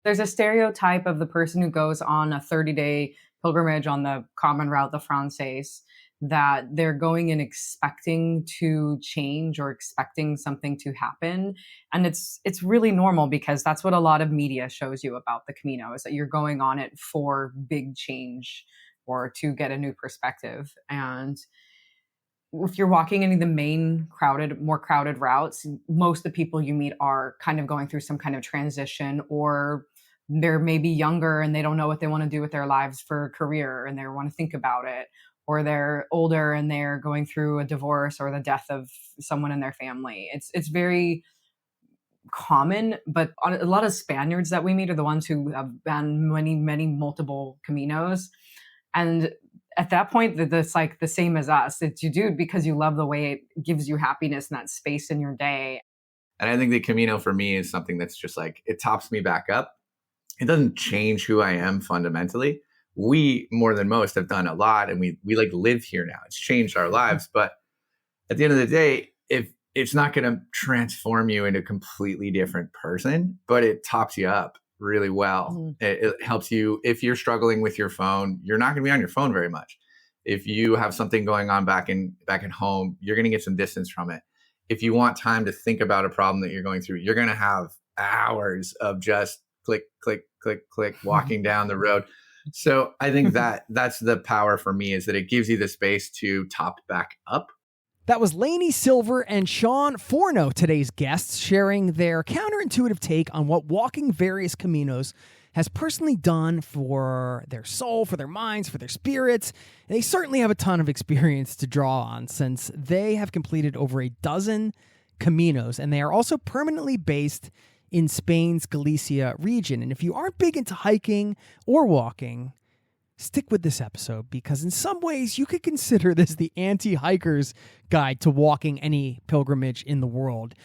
There's a stereotype of the person who goes on a 30-day pilgrimage on the common route, the Francaise, that they're going in expecting to change or expecting something to happen. And it's really normal because that's what a lot of media shows you about the Camino, is that you're going on it for big change or to get a new perspective. And if you're walking any of the main more crowded routes, most of the people you meet are kind of going through some kind of transition, or they're maybe younger and they don't know what they want to do with their lives for a career and they want to think about it, or they're older and they're going through a divorce or the death of someone in their family. It's very common, but a lot of Spaniards that we meet are the ones who have been many multiple Caminos. And at that point, that's like the same as us. It's you do it because you love the way it gives you happiness and that space in your day. And I think the Camino for me is something that's just like, it tops me back up. It doesn't change who I am fundamentally. We, more than most, have done a lot, and we like live here now. It's changed our lives. But at the end of the day, if it's not going to transform you into a completely different person, but it tops you up really well. Mm-hmm. It helps you. If you're struggling with your phone, you're not going to be on your phone very much. If you have something going on back at home, you're going to get some distance from it. If you want time to think about a problem that you're going through, you're going to have hours of just click, click, click, click, walking down the road. So I think that's the power for me, is that it gives you the space to top back up. That was Lainey Silver and Shawn Forno, today's guests, sharing their counterintuitive take on what walking various Caminos has personally done for their soul, for their minds, for their spirits. And they certainly have a ton of experience to draw on, since they have completed over a dozen Caminos, and they are also permanently based in Spain's Galicia region. And if you aren't big into hiking or walking, stick with this episode, because in some ways you could consider this the anti-hiker's guide to walking any pilgrimage in the world.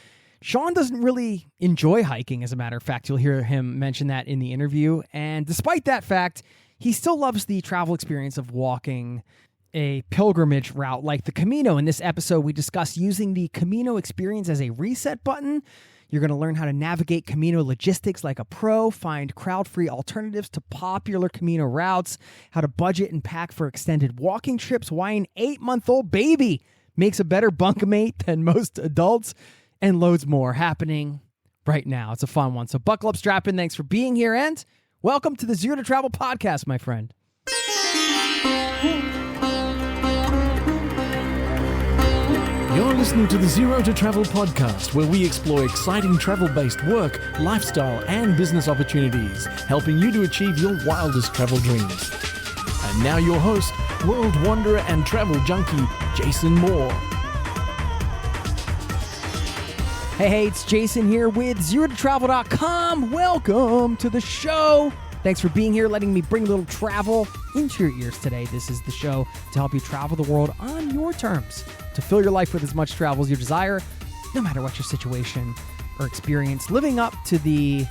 Shawn doesn't really enjoy hiking, as a matter of fact. You'll hear him mention that in the interview. And despite that fact, he still loves the travel experience of walking a pilgrimage route like the Camino. In this episode, we discuss using the Camino experience as a reset button. You're going to learn how to navigate Camino logistics like a pro, find crowd-free alternatives to popular Camino routes, how to budget and pack for extended walking trips, why an 8-month-old baby makes a better bunkmate than most adults, and loads more happening right now. It's a fun one. So buckle up, strap in. Thanks for being here, and welcome to the Zero to Travel podcast, my friend. You're listening to the Zero to Travel podcast, where we explore exciting travel-based work, lifestyle, and business opportunities, helping you to achieve your wildest travel dreams. And now your host, world wanderer and travel junkie, Jason Moore. Hey, it's Jason here with ZeroToTravel.com. Welcome to the show. Thanks for being here, letting me bring a little travel into your ears today. This is the show to help you travel the world on your terms, to fill your life with as much travel as you desire, no matter what your situation or experience. Living up to the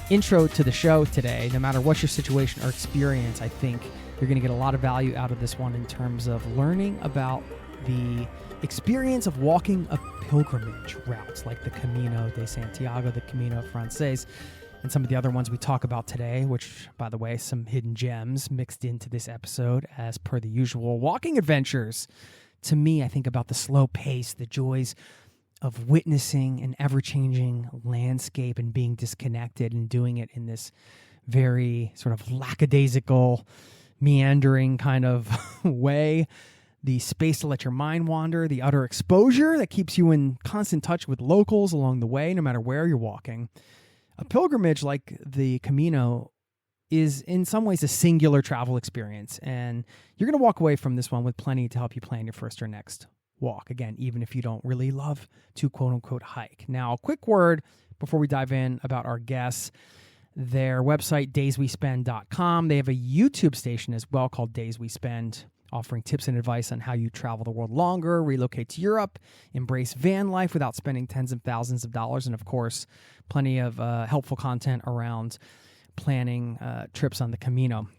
intro to the show today, no matter what your situation or experience, I think you're going to get a lot of value out of this one in terms of learning about the experience of walking a pilgrimage route like the Camino De Santiago, the Camino Francaise, and some of the other ones we talk about today, which, by the way, some hidden gems mixed into this episode as per the usual walking adventures. To me, I think about the slow pace, the joys of witnessing an ever-changing landscape and being disconnected, and doing it in this very sort of lackadaisical, meandering kind of way. The space to let your mind wander, the utter exposure that keeps you in constant touch with locals along the way, no matter where you're walking. A pilgrimage like the Camino is in some ways a singular travel experience, and you're going to walk away from this one with plenty to help you plan your first or next walk. Again, even if you don't really love to quote-unquote hike. Now, a quick word before we dive in about our guests. Their website, dayswespend.com. They have a YouTube station as well called Days We Spend, offering tips and advice on how you travel the world longer, relocate to Europe, embrace van life without spending tens of thousands of dollars, and of course, plenty of helpful content around planning trips on the Camino.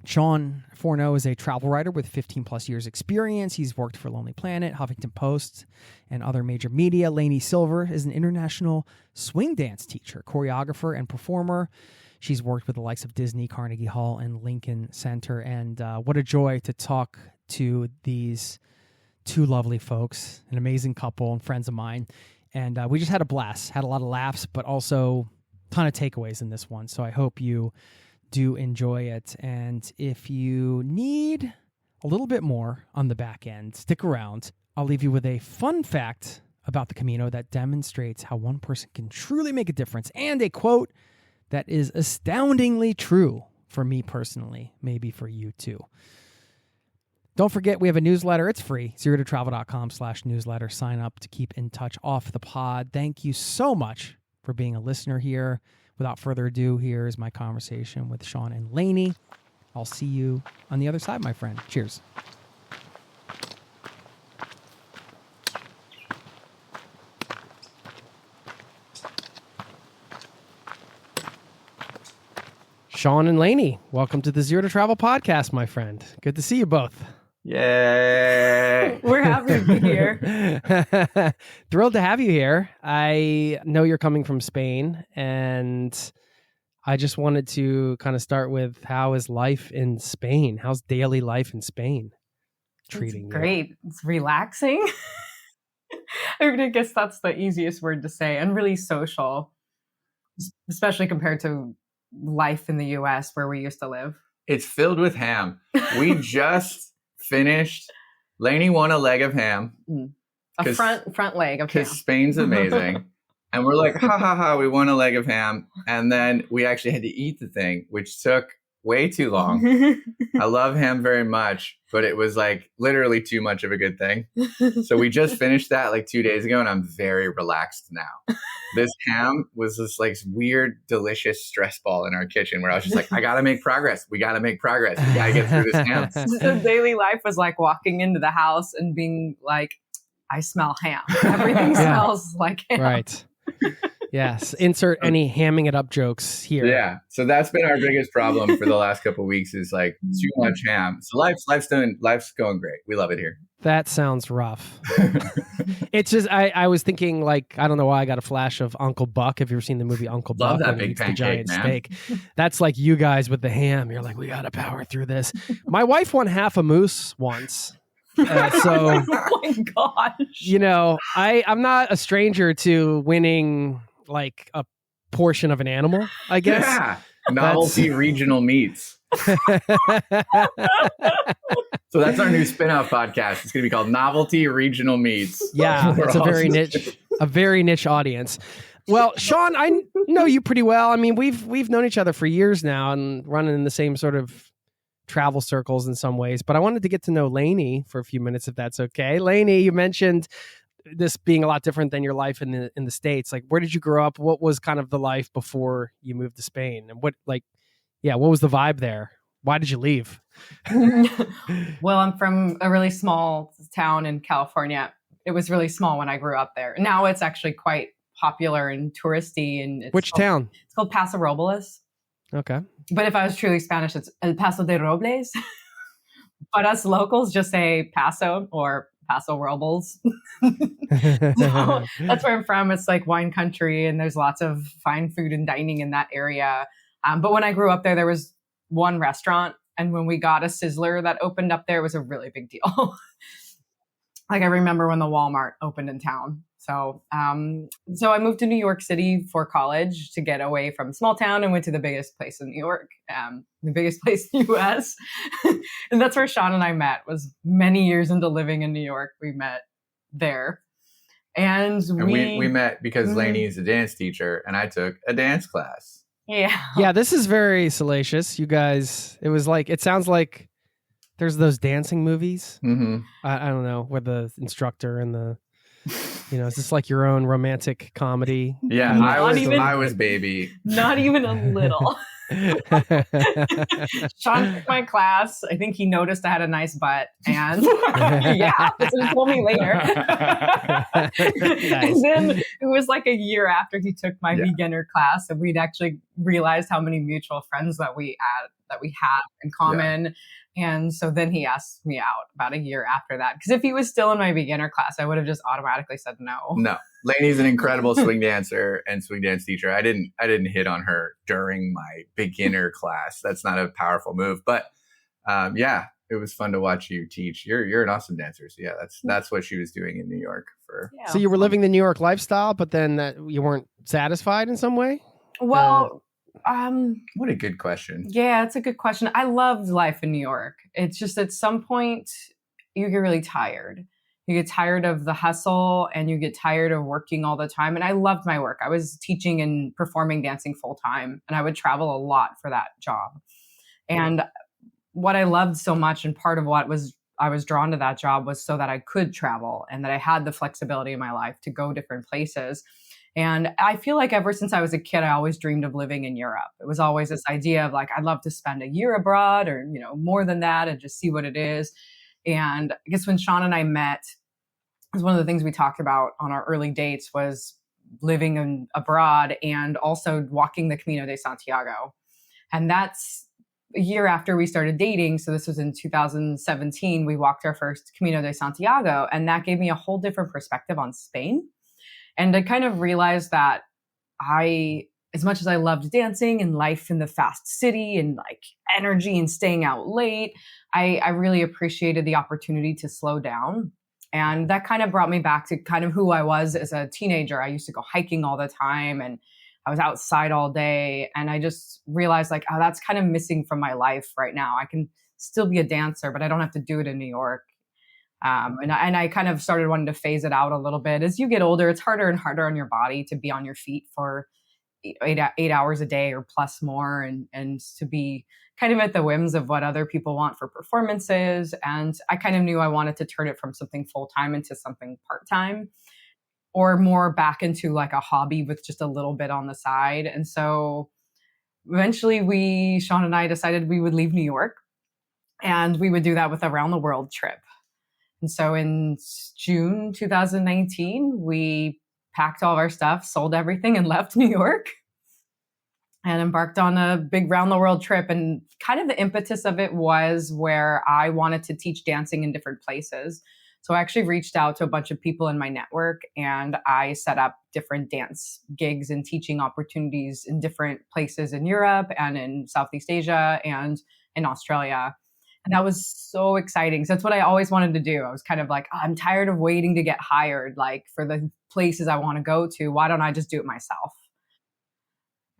Shawn Forno is a travel writer with 15 plus years experience. He's worked for Lonely Planet, Huffington Post, and other major media. Lainey Silver is an international swing dance teacher, choreographer, and performer. She's worked with the likes of Disney, Carnegie Hall, and Lincoln Center. And what a joy to talk to these two lovely folks, an amazing couple and friends of mine. And we just had a blast, had a lot of laughs, but also a ton of takeaways in this one. So I hope you do enjoy it. And if you need a little bit more on the back end, stick around. I'll leave you with a fun fact about the Camino that demonstrates how one person can truly make a difference, and a quote that is astoundingly true for me personally, maybe for you too. Don't forget, we have a newsletter. It's free, zerototravel.com/newsletter. Sign up to keep in touch off the pod. Thank you so much for being a listener here. Without further ado, here is my conversation with Shawn and Lainey. I'll see you on the other side, my friend. Cheers. Shawn and Lainey, welcome to the Zero to Travel podcast, my friend. Good to see you both. Yay! We're happy to be here. Thrilled to have you here. I know you're coming from Spain, and I just wanted to kind of start with, how is life in Spain? How's daily life in Spain treating you? Great. It's relaxing. I mean, I guess that's the easiest word to say, and really social, especially compared to life in the US where we used to live. It's filled with ham. We just finished. Lainey won a leg of ham. A front leg of ham. Because Spain's amazing. And we're like, ha ha ha, we won a leg of ham. And then we actually had to eat the thing, which took way too long. I love ham very much, but it was like literally too much of a good thing. So we just finished that like 2 days ago, and I'm very relaxed now. This ham was this like weird, delicious stress ball in our kitchen where I was just like, I got to make progress. We got to make progress. We got to get through this ham. So daily life was like walking into the house and being like, I smell ham. Everything smells like ham. Right. Yes. Insert any hamming it up jokes here. Yeah. So that's been our biggest problem for the last couple of weeks, is like too much ham. So life's going great. We love it here. That sounds rough. It's just, I was thinking, like, I don't know why I got a flash of Uncle Buck. Have you ever seen the movie Uncle Love Buck? that when he big eats the pancake, giant man. steak. That's like you guys with the ham. You're like, we got to power through this. My wife won half a moose once. So, Oh my gosh. you know, I'm not a stranger to winning like a portion of an animal, I guess. Yeah. Novelty regional meats. So that's our new spin-off podcast. It's going to be called Novelty Regional Meats. Yeah, it's a very niche audience. Well, Shawn, I know you pretty well. I mean, we've known each other for years now and running in the same sort of travel circles in some ways. But I wanted to get to know Lainey for a few minutes, if that's okay. Lainey, you mentioned this being a lot different than your life in the States. Like, where did you grow up? What was kind of the life before you moved to Spain? And what was the vibe there? Why did you leave? Well, I'm from a really small town in California. It was really small when I grew up there. Now it's actually quite popular and touristy. And Which town? It's called Paso Robles. Okay. But if I was truly Spanish, it's El Paso de Robles. But us locals just say Paso or Paso Robles. So that's where I'm from. It's like wine country, and there's lots of fine food and dining in that area. But when I grew up there was one restaurant, and when we got a Sizzler that opened up there, it was a really big deal. Like I remember when the Walmart opened in town. So I moved to New York City for college to get away from small town, and went to the biggest place in New York, the biggest place in the US. And that's where Shawn and I met. Was many years into living in New York. We met there. And Mm-hmm. we met because Lainey is a dance teacher and I took a dance class. Yeah. Yeah, this is very salacious. You guys, it sounds like there's those dancing movies. Mm-hmm. I don't know, where the instructor and the, is this like your own romantic comedy? Yeah, I was baby. Not even a little. Shawn took my class. I think he noticed I had a nice butt, and yeah, this was told me later. Nice. And then it was like a year after he took my beginner class, and we'd actually realized how many mutual friends that we that we have in common. And so then he asked me out about a year after that. Because if he was still in my beginner class, I would have just automatically said no. No. Lainey's an incredible swing dancer and swing dance teacher. I didn't hit on her during my beginner class. That's not a powerful move. But it was fun to watch you teach. You're an awesome dancer. So yeah, that's what she was doing in New York for. So you were living the New York lifestyle, but then you weren't satisfied in some way? Well, what a good question. Yeah, it's a good question. I loved life in New York. It's just at some point you get really tired. You get tired of the hustle and you get tired of working all the time. And I loved my work. I was teaching and performing dancing full time, and I would travel a lot for that job. And what I loved so much, and part of what I was drawn to that job, was so that I could travel and that I had the flexibility in my life to go different places. And I feel like ever since I was a kid, I always dreamed of living in Europe. It was always this idea of like, I'd love to spend a year abroad or, more than that and just see what it is. And I guess when Shawn and I met, it was one of the things we talked about on our early dates was living abroad and also walking the Camino de Santiago. And that's a year after we started dating. So this was in 2017, we walked our first Camino de Santiago. And that gave me a whole different perspective on Spain. And I kind of realized that as much as I loved dancing and life in the fast city and like energy and staying out late, I really appreciated the opportunity to slow down. And that kind of brought me back to kind of who I was as a teenager. I used to go hiking all the time and I was outside all day. And I just realized like, that's kind of missing from my life right now. I can still be a dancer, but I don't have to do it in New York. And I kind of started wanting to phase it out a little bit. As you get older, it's harder and harder on your body to be on your feet for 8 hours a day or plus more, and to be kind of at the whims of what other people want for performances. And I kind of knew I wanted to turn it from something full-time into something part-time, or more back into like a hobby with just a little bit on the side. And so eventually Shawn and I decided we would leave New York, and we would do that with a round the world trip. And so in June 2019, we packed all of our stuff, sold everything, and left New York and embarked on a big round the world trip. And kind of the impetus of it was where I wanted to teach dancing in different places. So I actually reached out to a bunch of people in my network, and I set up different dance gigs and teaching opportunities in different places in Europe and in Southeast Asia and in Australia. And that was so exciting. So that's what I always wanted to do. I was kind of like, I'm tired of waiting to get hired, like for the places I want to go to. Why don't I just do it myself?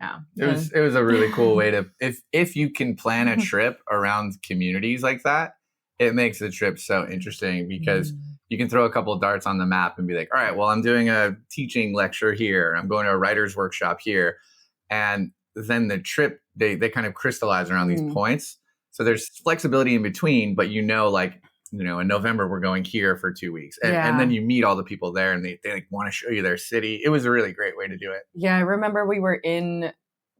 Yeah. It was a really cool way to, if you can plan a trip around communities like that, it makes the trip so interesting because you can throw a couple of darts on the map and be like, all right, well, I'm doing a teaching lecture here. I'm going to a writer's workshop here. And then the trip, they kind of crystallize around these points. So there's flexibility in between, but in November, we're going here for 2 weeks. And then you meet all the people there and they like want to show you their city. It was a really great way to do it. Yeah, I remember we were in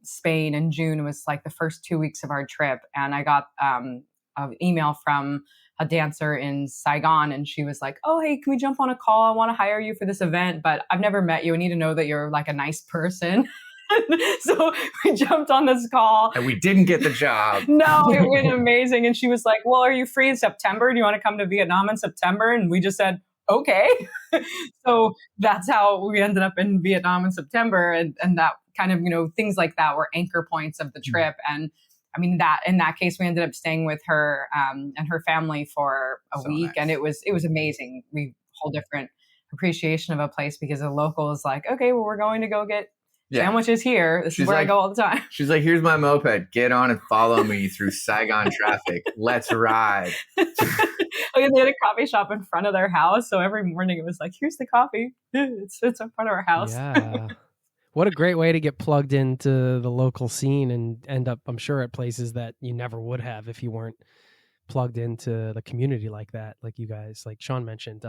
Spain in June. It was like the first 2 weeks of our trip. And I got an email from a dancer in Saigon. And she was like, oh, hey, can we jump on a call? I want to hire you for this event, but I've never met you. I need to know that you're like a nice person. So we jumped on this call. And we didn't get the job. No, it went amazing. And she was like, well, are you free in September? Do you want to come to Vietnam in September? And we just said, okay. So that's how we ended up in Vietnam in September. And that kind of, things like that were anchor points of the trip. And I mean, that in that case, we ended up staying with her and her family for a week. Nice. And it was amazing. We whole different appreciation of a place because the local is like, okay, well, we're going to go get sandwiches here. This is where I go all the time. She's like, here's my moped. Get on and follow me through Saigon traffic. Let's ride. They had a coffee shop in front of their house. So every morning it was like, here's the coffee. It's in front of our house. Yeah. What a great way to get plugged into the local scene and end up, I'm sure, at places that you never would have if you weren't plugged into the community like that, like you guys, like Shawn mentioned.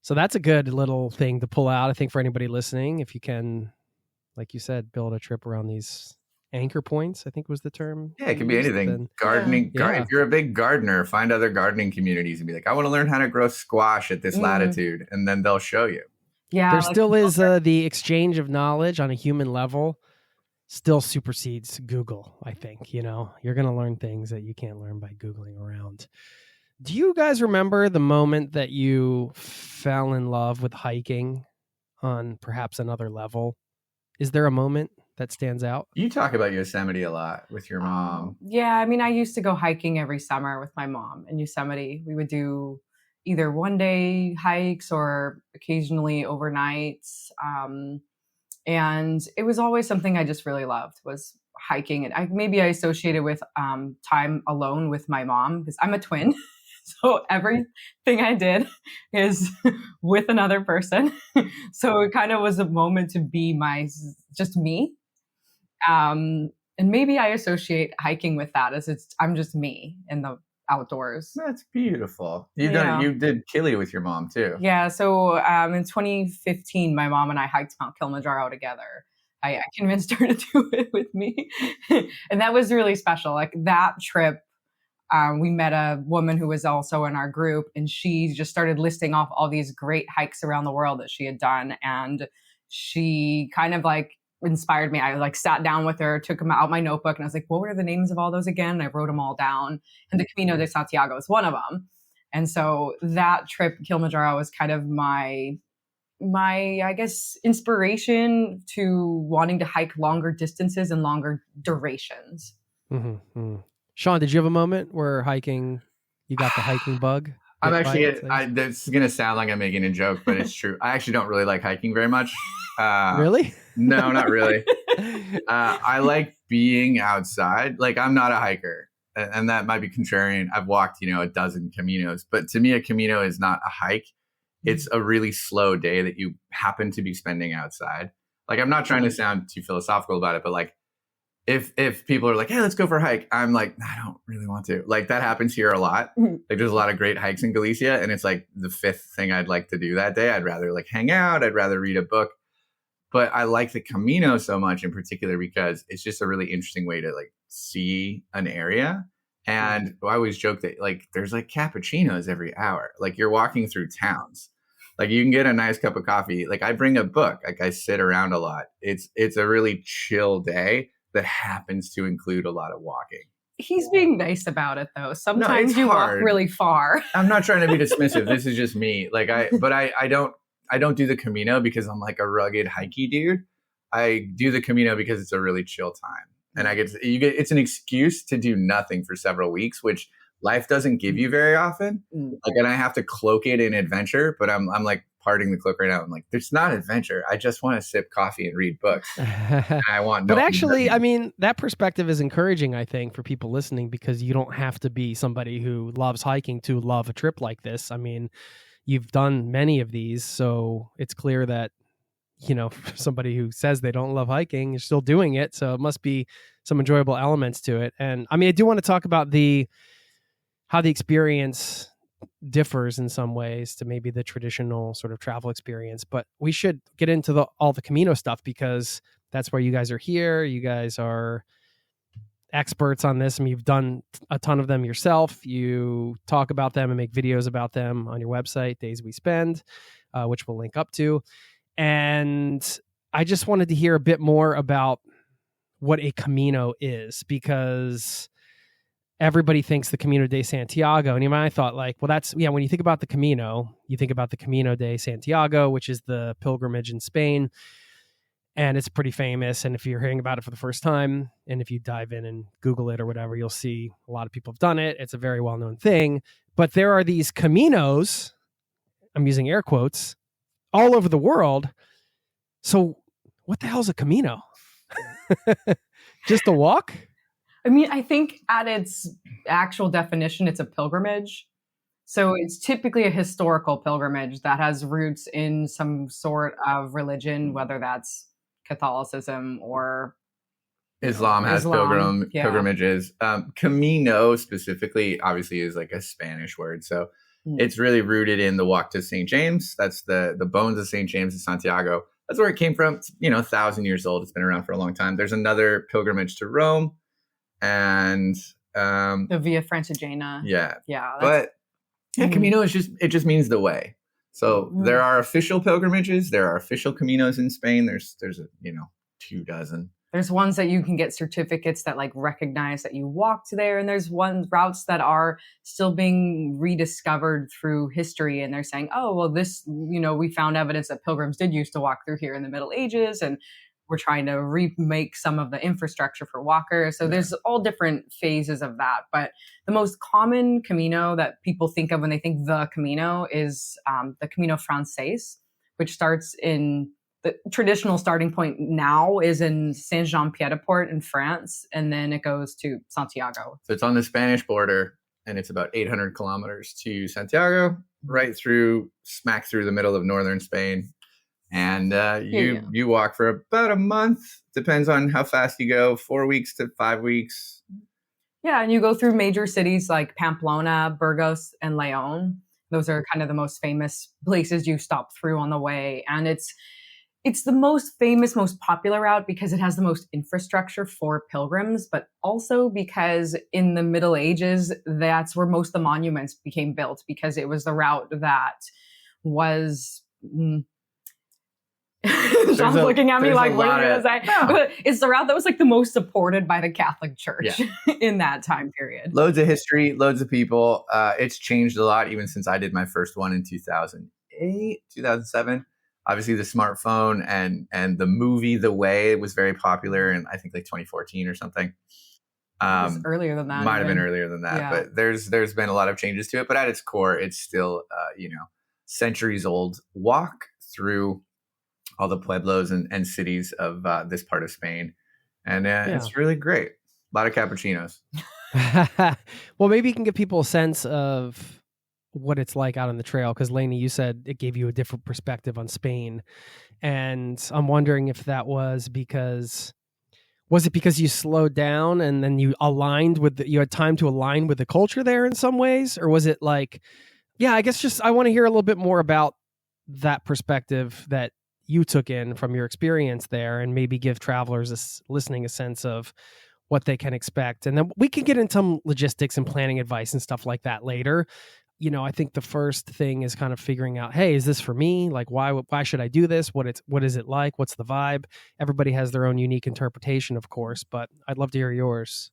So that's a good little thing to pull out, I think, for anybody listening. If you can, like you said, build a trip around these anchor points, I think was the term. Yeah, it can be anything. Gardening. If you're a big gardener, find other gardening communities and be like, I want to learn how to grow squash at this latitude. And then they'll show you. Yeah. There still is the exchange of knowledge on a human level. still supersedes Google, I think. You know, you're going to learn things that you can't learn by Googling around. Do you guys remember the moment that you fell in love with hiking on perhaps another level? Is there a moment that stands out? You talk about Yosemite a lot with your mom. Yeah, I mean, I used to go hiking every summer with my mom in Yosemite. We would do either one-day hikes or occasionally overnights. And it was always something I just really loved, was hiking. And maybe I associated with time alone with my mom, because I'm a twin. So everything I did is with another person. So it kind of was a moment to be just me. And maybe I associate hiking with that, as I'm just me in the outdoors. That's beautiful. You did Kili with your mom too. Yeah. So in 2015, my mom and I hiked Mount Kilimanjaro together. I convinced her to do it with me. And that was really special. Like that trip, we met a woman who was also in our group, and she just started listing off all these great hikes around the world that she had done. And she kind of like inspired me. I like sat down with her, took them out my notebook, and I was like, what were the names of all those again? And I wrote them all down. And the Camino de Santiago is one of them. And so that trip, Kilimanjaro, was kind of my, I guess, inspiration to wanting to hike longer distances and longer durations. Mm-hmm. Shawn, did you have a moment where you got the hiking bug? I'm actually, this is going to sound like I'm making a joke, but it's true. I actually don't really like hiking very much. Really? No, not really. I like being outside. Like, I'm not a hiker, and that might be contrarian. I've walked, a dozen Caminos, but to me, a Camino is not a hike. It's a really slow day that you happen to be spending outside. Like, I'm not trying to sound too philosophical about it, but like, if people are like, hey, let's go for a hike, I'm like, I don't really want to. Like, that happens here a lot. Like, there's a lot of great hikes in Galicia, and it's like the fifth thing I'd like to do that day. I'd rather like hang out. I'd rather read a book. But I like the Camino so much in particular because it's just a really interesting way to like see an area. And I always joke that like there's like cappuccinos every hour. Like, you're walking through towns. Like, you can get a nice cup of coffee. Like, I bring a book. Like, I sit around a lot. It's a really chill day that happens to include a lot of walking. He's being nice about it though. Sometimes you walk really far. I'm not trying to be dismissive. This is just me. Like, I don't do the Camino because I'm like a rugged hikey dude. I do the Camino because it's a really chill time. And it's an excuse to do nothing for several weeks, which life doesn't give you very often. Like, and I have to cloak it in adventure, but I'm like parting the cloak right now. I'm like, it's not adventure. I just want to sip coffee and read books. And I want But actually, I mean, that perspective is encouraging, I think, for people listening, because you don't have to be somebody who loves hiking to love a trip like this. I mean, you've done many of these, so it's clear that, somebody who says they don't love hiking is still doing it. So it must be some enjoyable elements to it. And I mean, I do want to talk about how the experience differs in some ways to maybe the traditional sort of travel experience, but we should get into all the Camino stuff, because that's where you guys are here. You guys are experts on this. I mean, you've done a ton of them yourself. You talk about them and make videos about them on your website, Days We Spend, which we'll link up to. And I just wanted to hear a bit more about what a Camino is, because everybody thinks the Camino de Santiago. And I thought like, well, when you think about the Camino, you think about the Camino de Santiago, which is the pilgrimage in Spain. And it's pretty famous. And if you're hearing about it for the first time, and if you dive in and Google it or whatever, you'll see a lot of people have done it. It's a very well-known thing. But there are these Caminos, I'm using air quotes, all over the world. So what the hell is a Camino? Just a walk? I mean, I think at its actual definition, it's a pilgrimage. So it's typically a historical pilgrimage that has roots in some sort of religion, whether that's Catholicism or Islam has pilgrimages. Camino specifically, obviously, is like a Spanish word. So it's really rooted in the walk to St. James. That's the bones of St. James de Santiago. That's where it came from. It's, 1,000 years old. It's been around for a long time. There's another pilgrimage to Rome, and the Via Francigena. Yeah. Yeah. Camino is just means the way. So there are official pilgrimages. There are official Caminos in Spain. There's 2 dozen. There's ones that you can get certificates that like recognize that you walked there. And there's routes that are still being rediscovered through history. And they're saying, oh, well, this, we found evidence that pilgrims did used to walk through here in the Middle Ages. And we're trying to remake some of the infrastructure for walkers. So there's all different phases of that. But the most common Camino that people think of when they think the Camino is the Camino Frances, which starts in the traditional starting point now is in Saint-Jean-Pied-de-Port in France, and then it goes to Santiago. So it's on the Spanish border, and it's about 800 kilometers to Santiago, right through, smack through the middle of northern Spain. And you walk for about a month, depends on how fast you go, 4 weeks to 5 weeks. Yeah, and you go through major cities like Pamplona, Burgos, and León. Those are kind of the most famous places you stop through on the way. And it's the most famous, most popular route because it has the most infrastructure for pilgrims, but also because in the Middle Ages, that's where most of the monuments became built because it was the route that was... Sean's looking at me like, what are you going to say? No. It's the route that was like the most supported by the Catholic Church in that time period. Loads of history, loads of people. It's changed a lot even since I did my first one in 2008, 2007. Obviously, the smartphone and the movie The Way was very popular in, I think, like 2014 or something. It was earlier than that. Might have been earlier than that. Yeah. But there's been a lot of changes to it. But at its core, it's still, centuries old walk through all the pueblos and cities of this part of Spain. And it's really great. A lot of cappuccinos. Well, maybe you can give people a sense of what it's like out on the trail, because Lainey, you said it gave you a different perspective on Spain, and I'm wondering if that was because you slowed down and then you had time to align with the culture there in some ways, or was it like, I guess just I want to hear a little bit more about that perspective that you took in from your experience there, and maybe give travelers listening a sense of what they can expect, and then we can get into some logistics and planning advice and stuff like that later. I think the first thing is kind of figuring out, hey, is this for me? Like, why should I do this? What is it like? What's the vibe? Everybody has their own unique interpretation, of course, but I'd love to hear yours.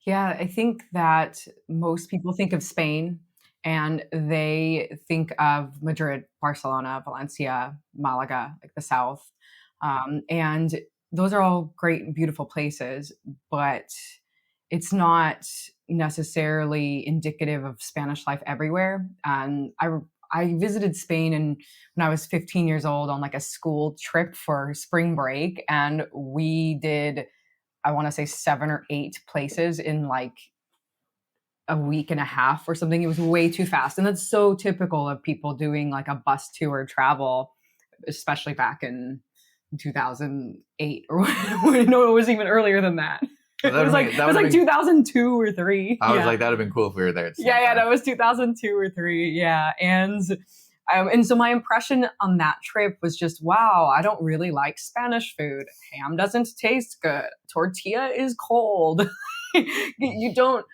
Yeah, I think that most people think of Spain and they think of Madrid, Barcelona, Valencia, Malaga, like the South. And those are all great and beautiful places, but it's not necessarily indicative of Spanish life everywhere. And I visited Spain when I was 15 years old on like a school trip for spring break. And we did, I want to say 7 or 8 places in like a week and a half or something. It was way too fast. And that's so typical of people doing like a bus tour travel, especially back in 2008 or no, it was even earlier than that. Well, it was like 2002 or 3. I was like, that would have been cool if we were there. That was 2002 or 3. Yeah. And so my impression on that trip was just, wow, I don't really like Spanish food. Ham doesn't taste good. Tortilla is cold. you don't,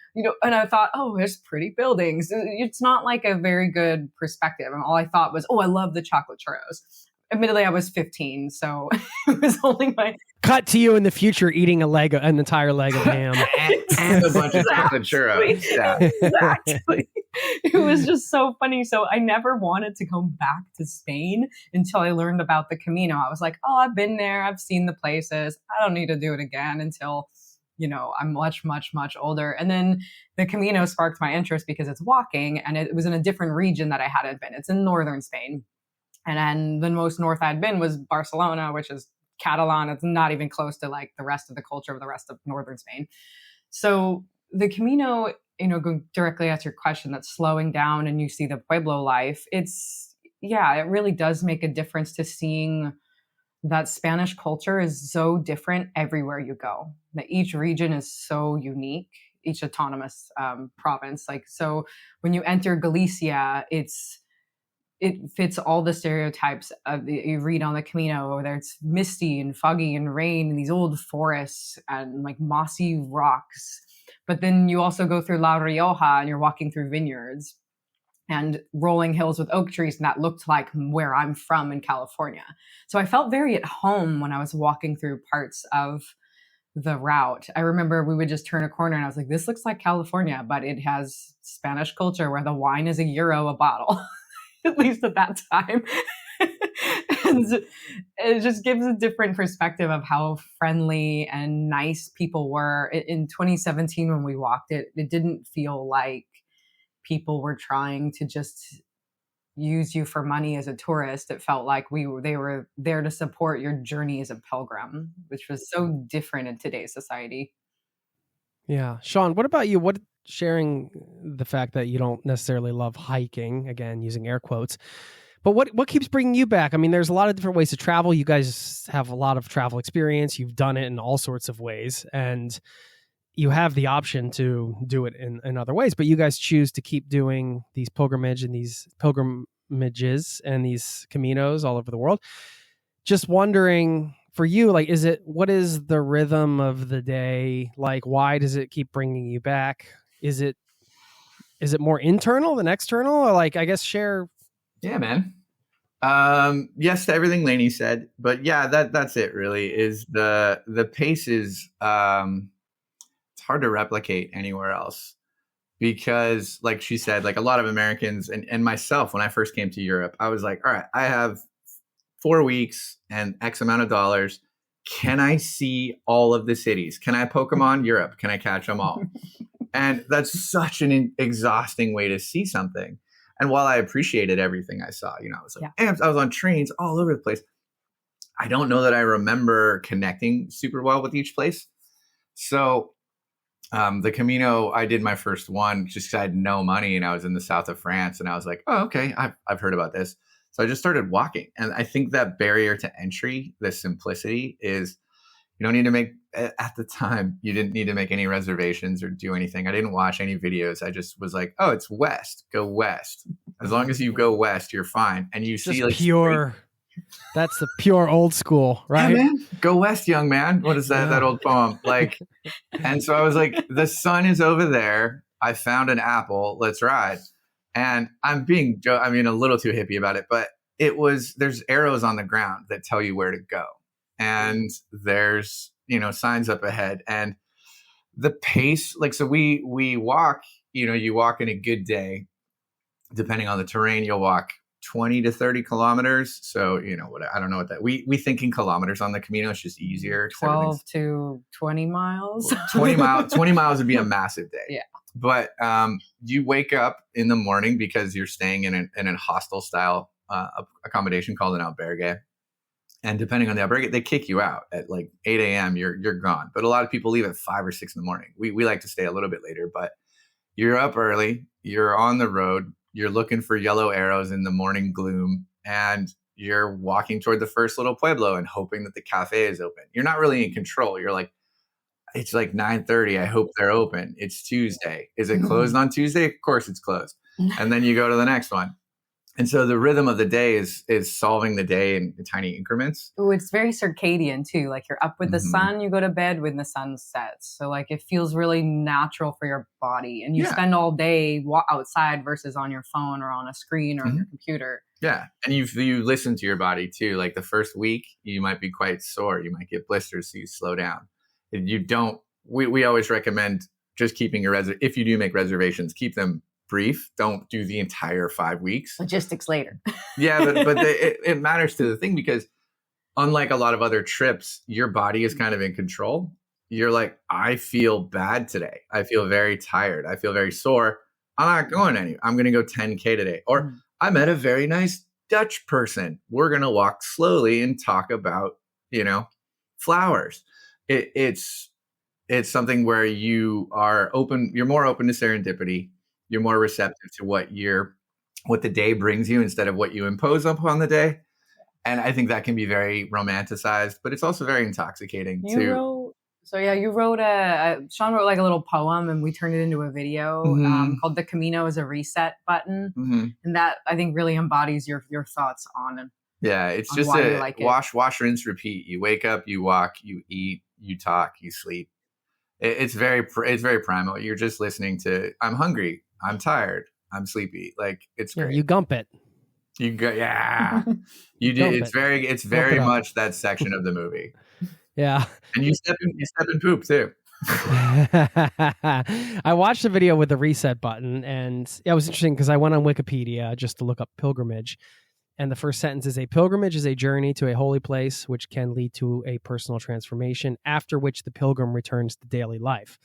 and I thought, oh, there's pretty buildings. It's not like a very good perspective. And all I thought was, oh, I love the chocolate churros. Admittedly, I was 15, so it was only my... Cut to you in the future eating an entire leg of ham. and a bunch of chocolate churros. Yeah. Exactly. It was just so funny. So I never wanted to come back to Spain until I learned about the Camino. I was like, oh, I've been there. I've seen the places. I don't need to do it again until, I'm much, much, much older. And then the Camino sparked my interest because it's walking, and it was in a different region that I hadn't been. It's in northern Spain. And then the most north I'd been was Barcelona, which is Catalan. It's not even close to like the rest of the culture of the rest of northern Spain. So the Camino, going directly at your question, that's slowing down and you see the Pueblo life. It really does make a difference to seeing that Spanish culture is so different everywhere you go. That each region is so unique, each autonomous province. Like, so when you enter Galicia, it fits all the stereotypes you read on the Camino, whether it's misty and foggy and rain and these old forests and like mossy rocks. But then you also go through La Rioja and you're walking through vineyards. and rolling hills with oak trees. And that looked like where I'm from in California. So I felt very at home when I was walking through parts of the route. I remember we would just turn a corner and I was like, this looks like California, but it has Spanish culture where the wine is €1 a bottle, at least at that time. And it just gives a different perspective of how friendly and nice people were. In 2017, when we walked it, it didn't feel like people were trying to just use you for money as a tourist. It felt like they were there to support your journey as a pilgrim, which was so different in today's society. Yeah. Shawn, what about you? What, sharing the fact that you don't necessarily love hiking, again, using air quotes, but what keeps bringing you back? I mean, there's a lot of different ways to travel. You guys have a lot of travel experience. You've done it in all sorts of ways, and you have the option to do it in other ways, but you guys choose to keep doing these pilgrimages and these Caminos all over the world. Just wondering for you, like, what is the rhythm of the day? Like, why does it keep bringing you back? Is it more internal than external? Or like, I guess share. Yeah, man. Yes to everything Lainey said, but yeah, that's it really. Is the pace is, it's hard to replicate anywhere else, because like she said, like a lot of Americans and myself, when I first came to Europe, I was like, all right, I have 4 weeks and X amount of dollars. Can I see all of the cities? Can I Pokemon Europe? Can I catch them all? And that's such an exhausting way to see something. And while I appreciated everything I saw, I was like, I was on trains all over the place. I don't know that I remember connecting super well with each place. So the Camino, I did my first one just because I had no money and I was in the south of France, and I was like, oh, okay, I've heard about this. So I just started walking. And I think that barrier to entry, the simplicity, is you don't need to make, at the time, you didn't need to make any reservations or do anything. I didn't watch any videos. I just was like, oh, it's west. Go west. As long as you go west, you're fine. And you see like pure. That's the pure old school, right? Yeah, man. Go west, young man. What is that old poem? Like, and so I was like, the sun is over there. I found an apple. Let's ride. And I'm being, a little too hippie about it, but there's arrows on the ground that tell you where to go. And there's, signs up ahead, and the pace, like, so we walk, you walk in a good day, depending on the terrain, you'll walk 20 to 30 kilometers. So, I don't know what that, we think in kilometers on the Camino. It's just easier. 12 to 20 miles. 20 miles would be a massive day. Yeah. But you wake up in the morning because you're staying in a hostel style accommodation called an albergue. And depending on the albergue, they kick you out at like 8 a.m. You're gone. But a lot of people leave at 5 or 6 in the morning. We like to stay a little bit later, but you're up early. You're on the road. You're looking for yellow arrows in the morning gloom, and you're walking toward the first little pueblo and hoping that the cafe is open. You're not really in control. You're like, it's like 9:30. I hope they're open. It's Tuesday. Is it closed on Tuesday? Of course it's closed. And then you go to the next one. And so the rhythm of the day is solving the day in tiny increments. Oh, it's very circadian too. Like you're up with the sun, you go to bed when the sun sets. So like it feels really natural for your body. And you spend all day outside versus on your phone or on a screen or on your computer. Yeah. And you listen to your body too. Like the first week, you might be quite sore. You might get blisters, so you slow down. We always recommend just keeping if you do make reservations, keep them brief. Don't do the entire 5 weeks. Logistics later. Yeah, but it matters to the thing, because unlike a lot of other trips, your body is kind of in control. You're like, I feel bad today. I feel very tired. I feel very sore. I'm not going anywhere. I'm going to go 10K today. Or I met a very nice Dutch person. We're going to walk slowly and talk about, flowers. It's something where you are open. You're more open to serendipity. You're more receptive to what the day brings you instead of what you impose upon the day. And I think that can be very romanticized, but it's also very intoxicating too. Shawn wrote like a little poem, and we turned it into a video called "The Camino is a Reset Button," and that I think really embodies your thoughts on. Yeah, it's just wash, rinse, repeat. You wake up, you walk, you eat, you talk, you sleep. It's very primal. You're just listening to, I'm hungry, I'm tired, I'm sleepy. Like, it's Yeah, great. you gump it. You go, yeah. You do. Gump It's it. it's Gump very it up. much that section of the movie. Yeah. And you step in poop too. I watched the video with the reset button, and it was interesting because I went on Wikipedia just to look up pilgrimage. And the first sentence is: a pilgrimage is a journey to a holy place which can lead to a personal transformation, after which the pilgrim returns to daily life.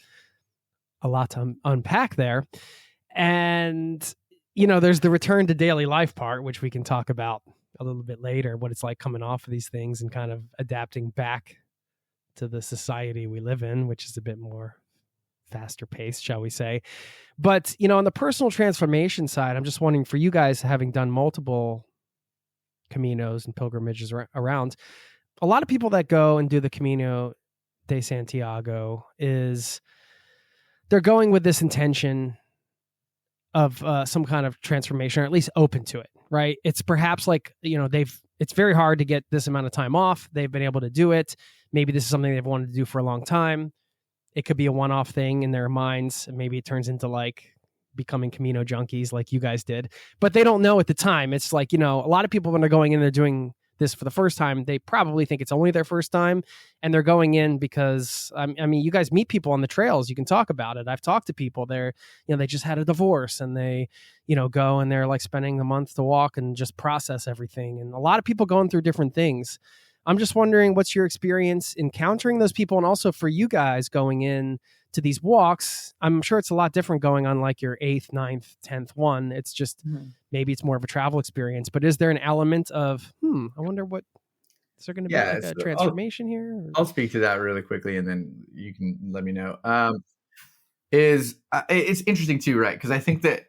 A lot to unpack there. And, there's the return to daily life part, which we can talk about a little bit later, what it's like coming off of these things and kind of adapting back to the society we live in, which is a bit more faster paced, shall we say. But, on the personal transformation side, I'm just wondering, for you guys, having done multiple Caminos and pilgrimages around, a lot of people that go and do the Camino De Santiago they're going with this intention of some kind of transformation, or at least open to it, right? It's perhaps like, it's very hard to get this amount of time off. They've been able to do it. Maybe this is something they've wanted to do for a long time. It could be a one-off thing in their minds. And maybe it turns into like becoming Camino junkies like you guys did, but they don't know at the time. It's like, a lot of people, when they're going in, they're doing this for the first time, they probably think it's only their first time, and they're going in because, you guys meet people on the trails. You can talk about it. I've talked to people there, they just had a divorce, and they, go and they're like spending a month to walk and just process everything. And a lot of people going through different things. I'm just wondering, what's your experience encountering those people? And also for you guys going in to these walks, I'm sure it's a lot different going on like your 8th, 9th, 10th one. It's just, maybe it's more of a travel experience, but is there an element of, I wonder is there going to be like a transformation here? I'll speak to that really quickly, and then you can let me know. It's interesting too, right? Because I think that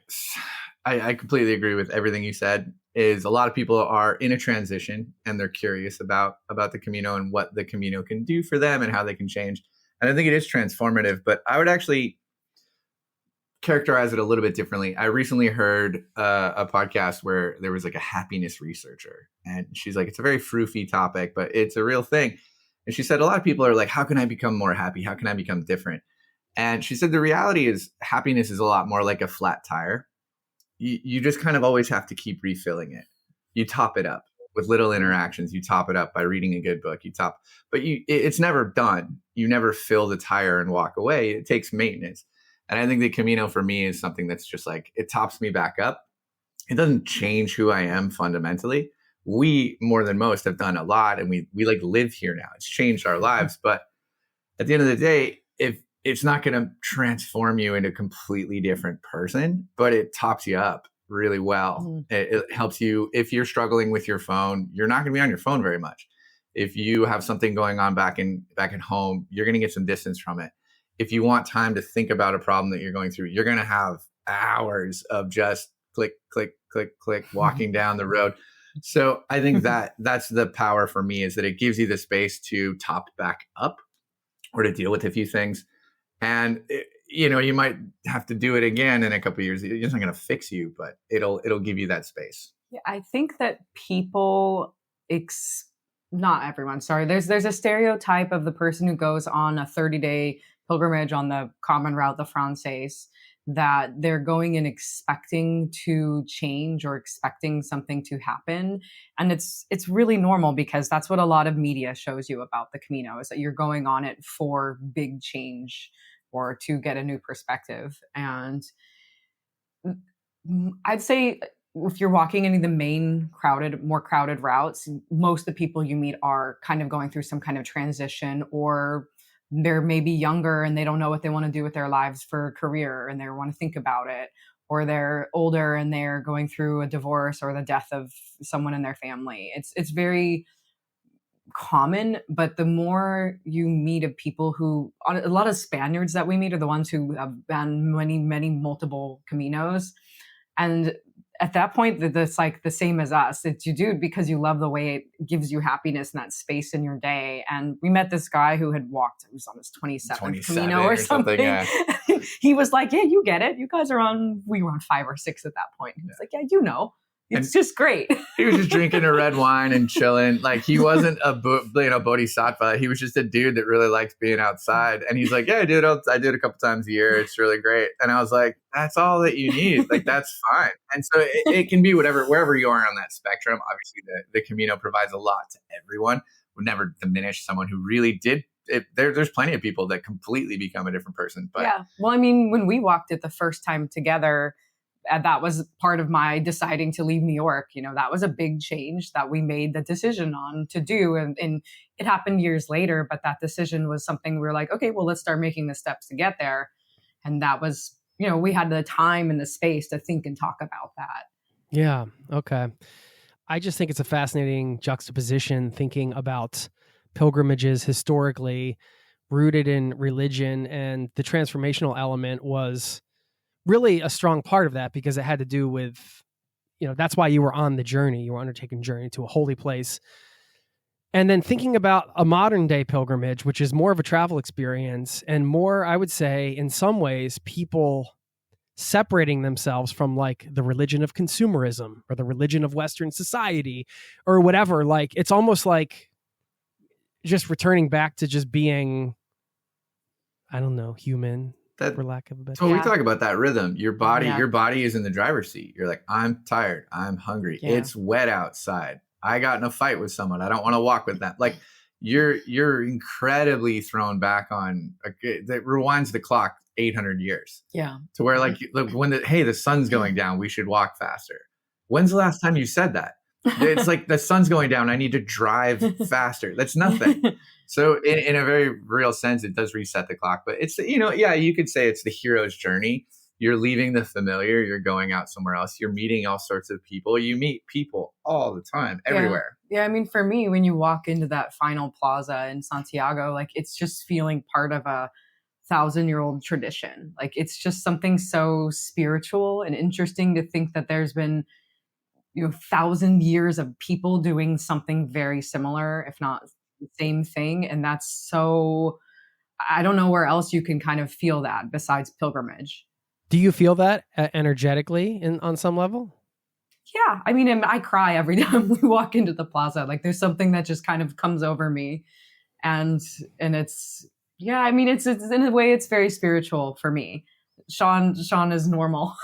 I completely agree with everything you said. Is a lot of people are in a transition, and they're curious about the Camino and what the Camino can do for them and how they can change. And I think it is transformative, but I would actually characterize it a little bit differently. I recently heard a podcast where there was like a happiness researcher, and she's like, it's a very froofy topic, but it's a real thing. And she said, a lot of people are like, how can I become more happy? How can I become different? And she said, the reality is happiness is a lot more like a flat tire. You just kind of always have to keep refilling it. You top it up with little interactions. You top it up by reading a good book. But it's never done. You never fill the tire and walk away. It takes maintenance. And I think the Camino for me is something that's just like, it tops me back up. It doesn't change who I am fundamentally. We, more than most, have done a lot, and we like live here now. It's changed our lives. But at the end of the day, if it's not going to transform you into a completely different person, but it tops you up really well. It helps you. If you're struggling with your phone, you're not going to be on your phone very much. If you have something going on back at home, you're going to get some distance from it. If you want time to think about a problem that you're going through, you're going to have hours of just click, click, click, click, walking down the road. So I think that's the power for me, is that it gives you the space to top back up or to deal with a few things. And you might have to do it again in a couple of years. It's not going to fix you, but it'll give you that space. Yeah, I think that people, not everyone, sorry. There's a stereotype of the person who goes on a 30-day pilgrimage on the common route, the Française, that they're going in expecting to change or expecting something to happen. And it's really normal, because that's what a lot of media shows you about the Camino, is that you're going on it for big change or to get a new perspective. And I'd say if you're walking any of the main more crowded routes, most of the people you meet are kind of going through some kind of transition, or they're maybe younger and they don't know what they want to do with their lives for a career, and they want to think about it, or they're older and they're going through a divorce or the death of someone in their family. It's very common, but the more you meet of people who, a lot of Spaniards that we meet are the ones who have done many multiple Caminos. And at that point, that's like the same as us. It's you do it because you love the way it gives you happiness and that space in your day. And we met this guy who had walked, it was on his 27th Camino or something. Yeah. He was like, yeah, you get it. You guys we were on 5 or 6 at that point. He was like, yeah, It's just great. He was just drinking a red wine and chilling. Like he wasn't a bodhisattva. He was just a dude that really liked being outside. And he's like, yeah, I do it a couple times a year. It's really great. And I was like, that's all that you need. Like, that's fine. And so it can be wherever you are on that spectrum. Obviously, the Camino provides a lot to everyone. Would never diminish someone who really did. There's plenty of people that completely become a different person. But yeah. Well, I mean, when we walked it the first time together, that was part of my deciding to leave New York. You know, that was a big change that we made the decision on to do. And it happened years later, but that decision was something we were like, okay, well, let's start making the steps to get there. And that was, you know, we had the time and the space to think and talk about that. Yeah. Okay. I just think it's a fascinating juxtaposition thinking about pilgrimages historically rooted in religion, and the transformational element was really a strong part of that because it had to do with, you know, that's why you were on the journey. You were undertaking a journey to a holy place. And then thinking about a modern day pilgrimage, which is more of a travel experience and more, I would say, in some ways, people separating themselves from like the religion of consumerism or the religion of Western society or whatever. Like, it's almost like just returning back to just being, I don't know, human. For lack of a better. So we talk about that rhythm. Your body is in the driver's seat. You're like, I'm tired. I'm hungry. Yeah. It's wet outside. I got in a fight with someone. I don't want to walk with them. Like you're incredibly thrown back on. That rewinds the clock 800 years. Yeah. To where like when the sun's going down, we should walk faster. When's the last time you said that? It's like the sun's going down. I need to drive faster. That's nothing. So in a very real sense, it does reset the clock. But it's, you know, yeah, you could say it's the hero's journey. You're leaving the familiar. You're going out somewhere else. You're meeting all sorts of people. You meet people all the time, everywhere. Yeah. I mean, for me, when you walk into that final plaza in Santiago, like it's just feeling part of a 1,000-year-old tradition. Like it's just something so spiritual and interesting to think that there's been, you know, 1,000 years of people doing something very similar, if not the same thing. And that's so, I don't know where else you can kind of feel that besides pilgrimage. Do you feel that energetically on some level? Yeah. I mean, I cry every time we walk into the plaza. Like there's something that just kind of comes over me. And it's, yeah, I mean, it's in a way, it's very spiritual for me. Shawn is normal.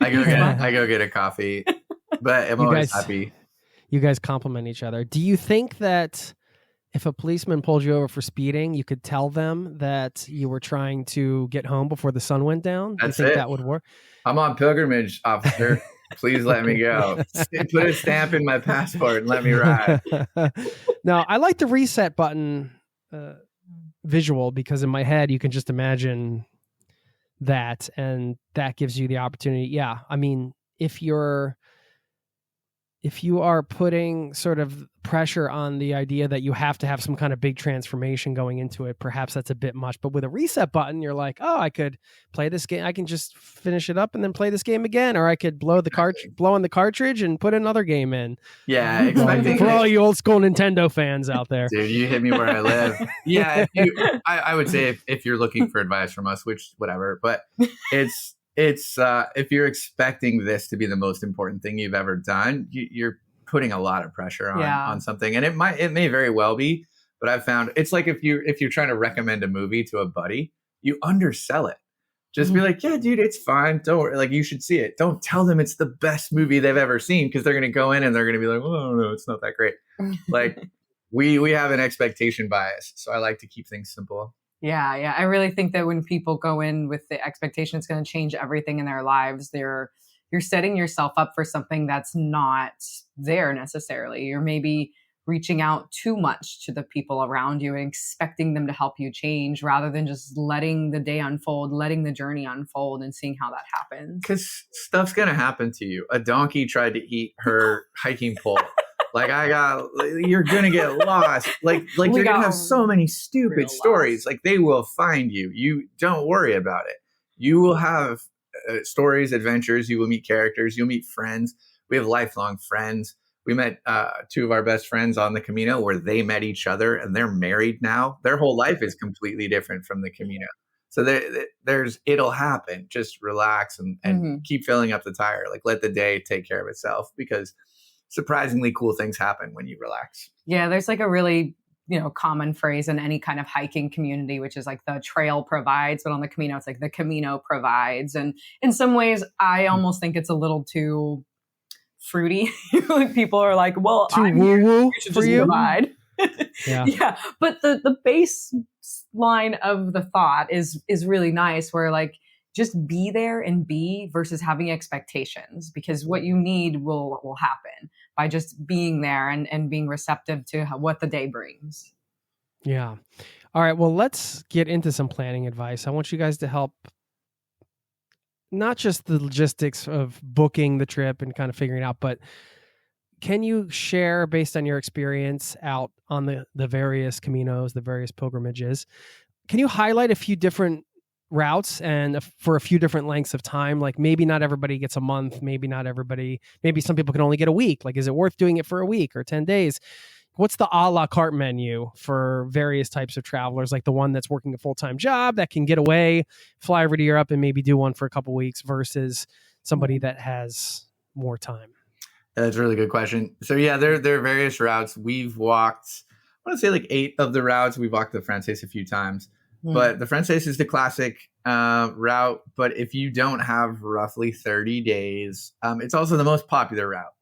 I go get a coffee. But I'm always happy. You guys compliment each other. Do you think that if a policeman pulled you over for speeding, you could tell them that you were trying to get home before the sun went down? That's Do you think it. That would work? I'm on pilgrimage, officer. Please let me go. Put a stamp in my passport and let me ride. No, I like the reset button visual because in my head, you can just imagine that. And that gives you the opportunity. Yeah. I mean, if you are putting sort of pressure on the idea that you have to have some kind of big transformation going into it, perhaps that's a bit much. But with a reset button, you're like, oh, I could play this game. I can just finish it up and then play this game again. Or I could blow on the cartridge and put another game in. Yeah. Expecting for all you old school Nintendo fans out there. Dude, you hit me where I live. Yeah. I would say if you're looking for advice from us, which whatever, but it's if you're expecting this to be the most important thing you've ever done, you're putting a lot of pressure on something, and it may very well be. But I've found it's like if you're trying to recommend a movie to a buddy, you undersell it. Just be like, yeah, dude, it's fine. Don't worry. Like, you should see it. Don't tell them it's the best movie they've ever seen, because they're going to go in and they're going to be like, oh no, it's not that great. Like we have an expectation bias, so I like to keep things simple. Yeah. I really think that when people go in with the expectation it's going to change everything in their lives, you're setting yourself up for something that's not there necessarily. You're maybe reaching out too much to the people around you and expecting them to help you change rather than just letting the day unfold, letting the journey unfold and seeing how that happens. Because stuff's going to happen to you. A donkey tried to eat her hiking pole. Like you're going to get lost. Like you're going to have so many stupid stories. Like they will find you. You don't worry about it. You will have stories, adventures. You will meet characters. You'll meet friends. We have lifelong friends. We met two of our best friends on the Camino where they met each other and they're married now. Their whole life is completely different from the Camino. So it'll happen. Just relax and keep filling up the tire. Like let the day take care of itself, because surprisingly cool things happen when you relax. Yeah, there's like a really, common phrase in any kind of hiking community, which is like the trail provides, but on the Camino, it's like the Camino provides. And in some ways, I almost think it's a little too fruity. Like people are like, well, too I'm woo here, woo you should for just you. provide. Yeah. Yeah. But the base line of the thought is really nice, where like, just be there and be versus having expectations, because what you need will happen by just being there and being receptive to what the day brings. Yeah. All right. Well, let's get into some planning advice. I want you guys to help, not just the logistics of booking the trip and kind of figuring it out, but can you share, based on your experience out on the various Caminos, the various pilgrimages, can you highlight a few different routes and for a few different lengths of time? Like maybe not everybody gets a month, maybe some people can only get a week. Like, is it worth doing it for a week or 10 days? What's the a la carte menu for various types of travelers? Like the one that's working a full-time job that can get away, fly over to Europe and maybe do one for a couple of weeks, versus somebody that has more time. That's a really good question. So yeah, there are various routes. We've walked, I want to say like 8 of the routes. We've walked the Frances a few times. But the Frances is the classic route. But if you don't have roughly 30 days, it's also the most popular route.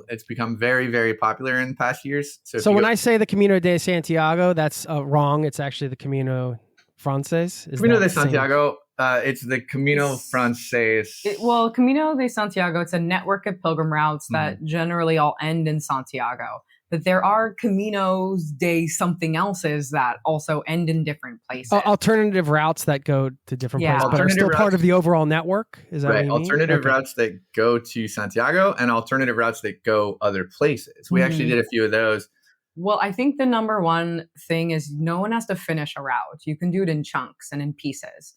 It's become very, very popular in the past years. So when I say the Camino de Santiago, that's wrong. It's actually the Camino Frances. Camino de Santiago, it's the Camino Frances. Camino de Santiago, it's a network of pilgrim routes that generally all end in Santiago. But there are Caminos de something else's that also end in different places. Alternative routes that go to different places, but are still part of the overall network? Is that right? What you Alternative routes that go to Santiago and alternative routes that go other places. We actually did a few of those. Well, I think the number one thing is no one has to finish a route. You can do it in chunks and in pieces.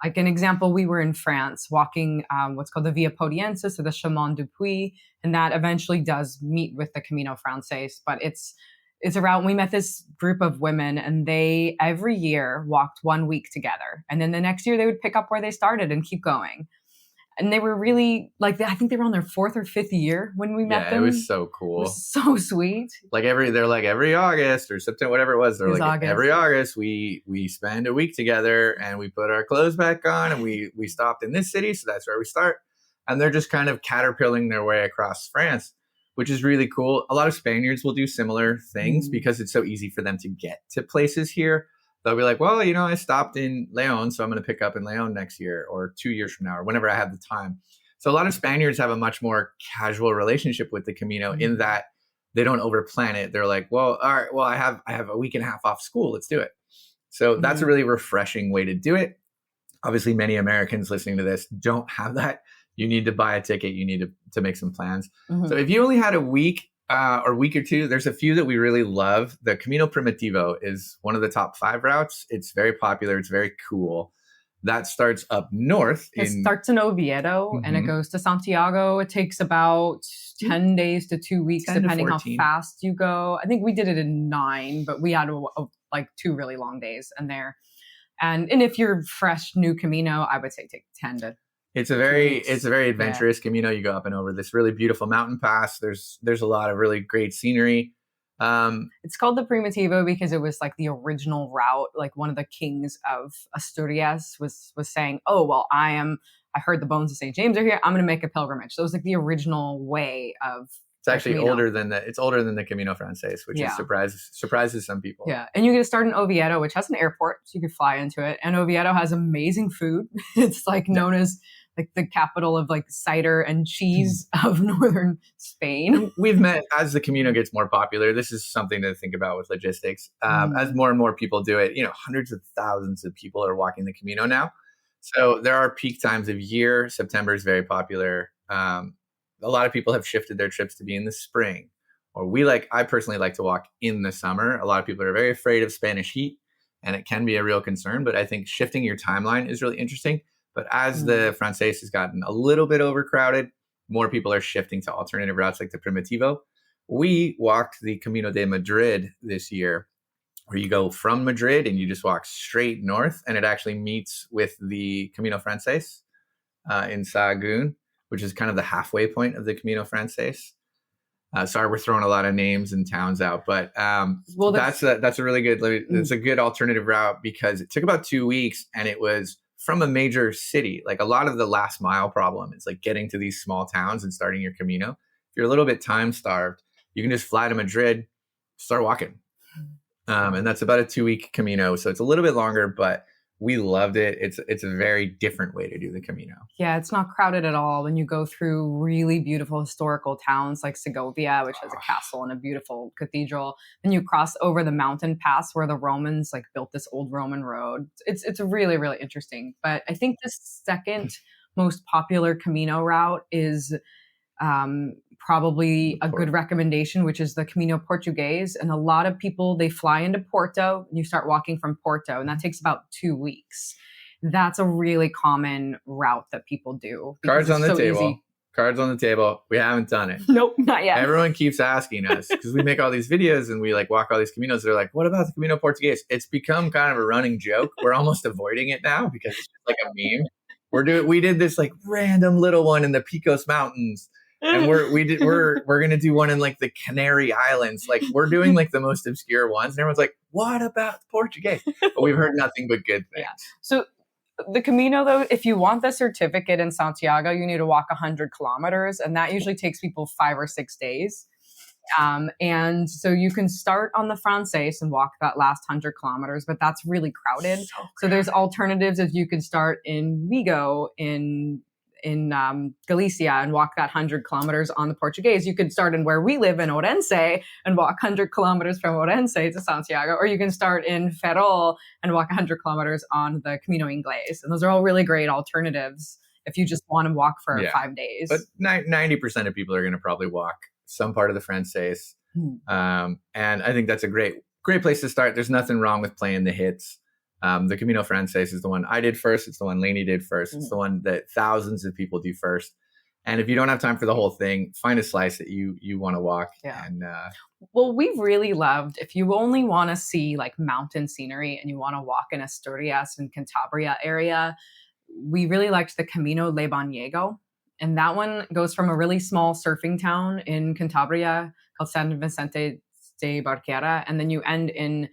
Like an example, we were in France walking what's called the Via Podiensis, or the Chemin du Puy, and that eventually does meet with the Camino Frances. But it's a route. We met this group of women, and they every year walked 1 week together, and then the next year they would pick up where they started and keep going. And they were really like, I think they were on their 4th or 5th year when we met them. It was so cool. It was so sweet. Like every August or September, whatever it was. They're like, August. Every August we spend a week together and we put our clothes back on and we stopped in this city. So that's where we start. And they're just kind of caterpilling their way across France, which is really cool. A lot of Spaniards will do similar things because it's so easy for them to get to places here. They'll be like, well, I stopped in Leon, so I'm going to pick up in Leon next year or 2 years from now or whenever I have the time. So a lot of Spaniards have a much more casual relationship with the Camino in that they don't overplan it. They're like, well, all right, well, I have a week and a half off school. Let's do it. So that's a really refreshing way to do it. Obviously, many Americans listening to this don't have that. You need to buy a ticket. You need to make some plans. So if you only had a week, or week or two, there's a few that we really love. The Camino Primitivo is one of the top 5 routes. It's very popular. It's very cool. That starts up north. It starts in Oviedo and it goes to Santiago. It takes about 10 days to 2 weeks, depending how fast you go. I think we did it in 9, but we had like 2 really long days in there. And if you're fresh, new Camino, I would say take 10 to It's a very adventurous Camino. You go up and over this really beautiful mountain pass. There's a lot of really great scenery. It's called the Primitivo because it was like the original route. Like one of the kings of Asturias was saying, "Oh well, I heard the bones of St. James are here. I'm going to make a pilgrimage." So it was like the original way of. It's actually older than the Camino Frances, which is surprises some people. Yeah, and you get to start in Oviedo, which has an airport, so you can fly into it. And Oviedo has amazing food. It's like known as like the capital of like cider and cheese of northern Spain. We've met as the Camino gets more popular. This is something to think about with logistics. As more and more people do it, hundreds of thousands of people are walking the Camino now. So there are peak times of year. September is very popular. A lot of people have shifted their trips to be in the spring, or I personally like to walk in the summer. A lot of people are very afraid of Spanish heat, and it can be a real concern. But I think shifting your timeline is really interesting. But as the Frances has gotten a little bit overcrowded, more people are shifting to alternative routes like the Primitivo. We walked the Camino de Madrid this year, where you go from Madrid and you just walk straight north, and it actually meets with the Camino Frances in Sahagún, which is kind of the halfway point of the Camino Frances. Sorry, we're throwing a lot of names and towns out, but well, that's a really good. It's a good alternative route because it took about 2 weeks, and it was from a major city. Like a lot of the last mile problem is like getting to these small towns and starting your Camino. If you're a little bit time starved, you can just fly to Madrid, start walking, and that's about a 2-week Camino. So it's a little bit longer, but we loved it. It's a very different way to do the Camino. Yeah, it's not crowded at all. When you go through really beautiful historical towns like Segovia, which has a castle and a beautiful cathedral, then you cross over the mountain pass where the Romans like built this old Roman road. It's really, really interesting. But I think the second most popular Camino route is probably a good recommendation, which is the Camino Portuguese. And a lot of people, they fly into Porto and you start walking from Porto, and that takes about 2 weeks. That's a really common route that people do. Cards on the table. Easy. Cards on the table. We haven't done it. Nope, not yet. Everyone keeps asking us because we make all these videos and we like walk all these Caminos. They're like, what about the Camino Portuguese? It's become kind of a running joke. We're almost avoiding it now because it's just like a meme. We did this like random little one in the Picos Mountains. And we're gonna do one in like the Canary Islands. Like we're doing like the most obscure ones, and everyone's like, "What about the Portuguese?" But we've heard nothing but good things. Yeah. So the Camino, though, if you want the certificate in Santiago, you need to walk 100 kilometers, and that usually takes people 5 or 6 days. And so you can start on the Frances and walk that last 100 kilometers, but that's really crowded. So there's alternatives. If you can start in Vigo in Galicia and walk that 100 kilometers on the Portuguese. You could start in where we live in Orense and walk 100 kilometers from Orense to Santiago, or you can start in Ferrol and walk 100 kilometers on the Camino Inglés. And those are all really great alternatives if you just want to walk for 5 days. But 90% of people are going to probably walk some part of the Frances. And I think that's a great place to start. There's nothing wrong with playing the hits. The Camino Frances is the one I did first. It's the one Lainey did first. It's the one that thousands of people do first. And if you don't have time for the whole thing, find a slice that you want to walk. Yeah. And well, we've really loved, if you only want to see like mountain scenery and you want to walk in Asturias and Cantabria area, we really liked the Camino Le Banyego. And that one goes from a really small surfing town in Cantabria called San Vicente de Barquera. And then you end in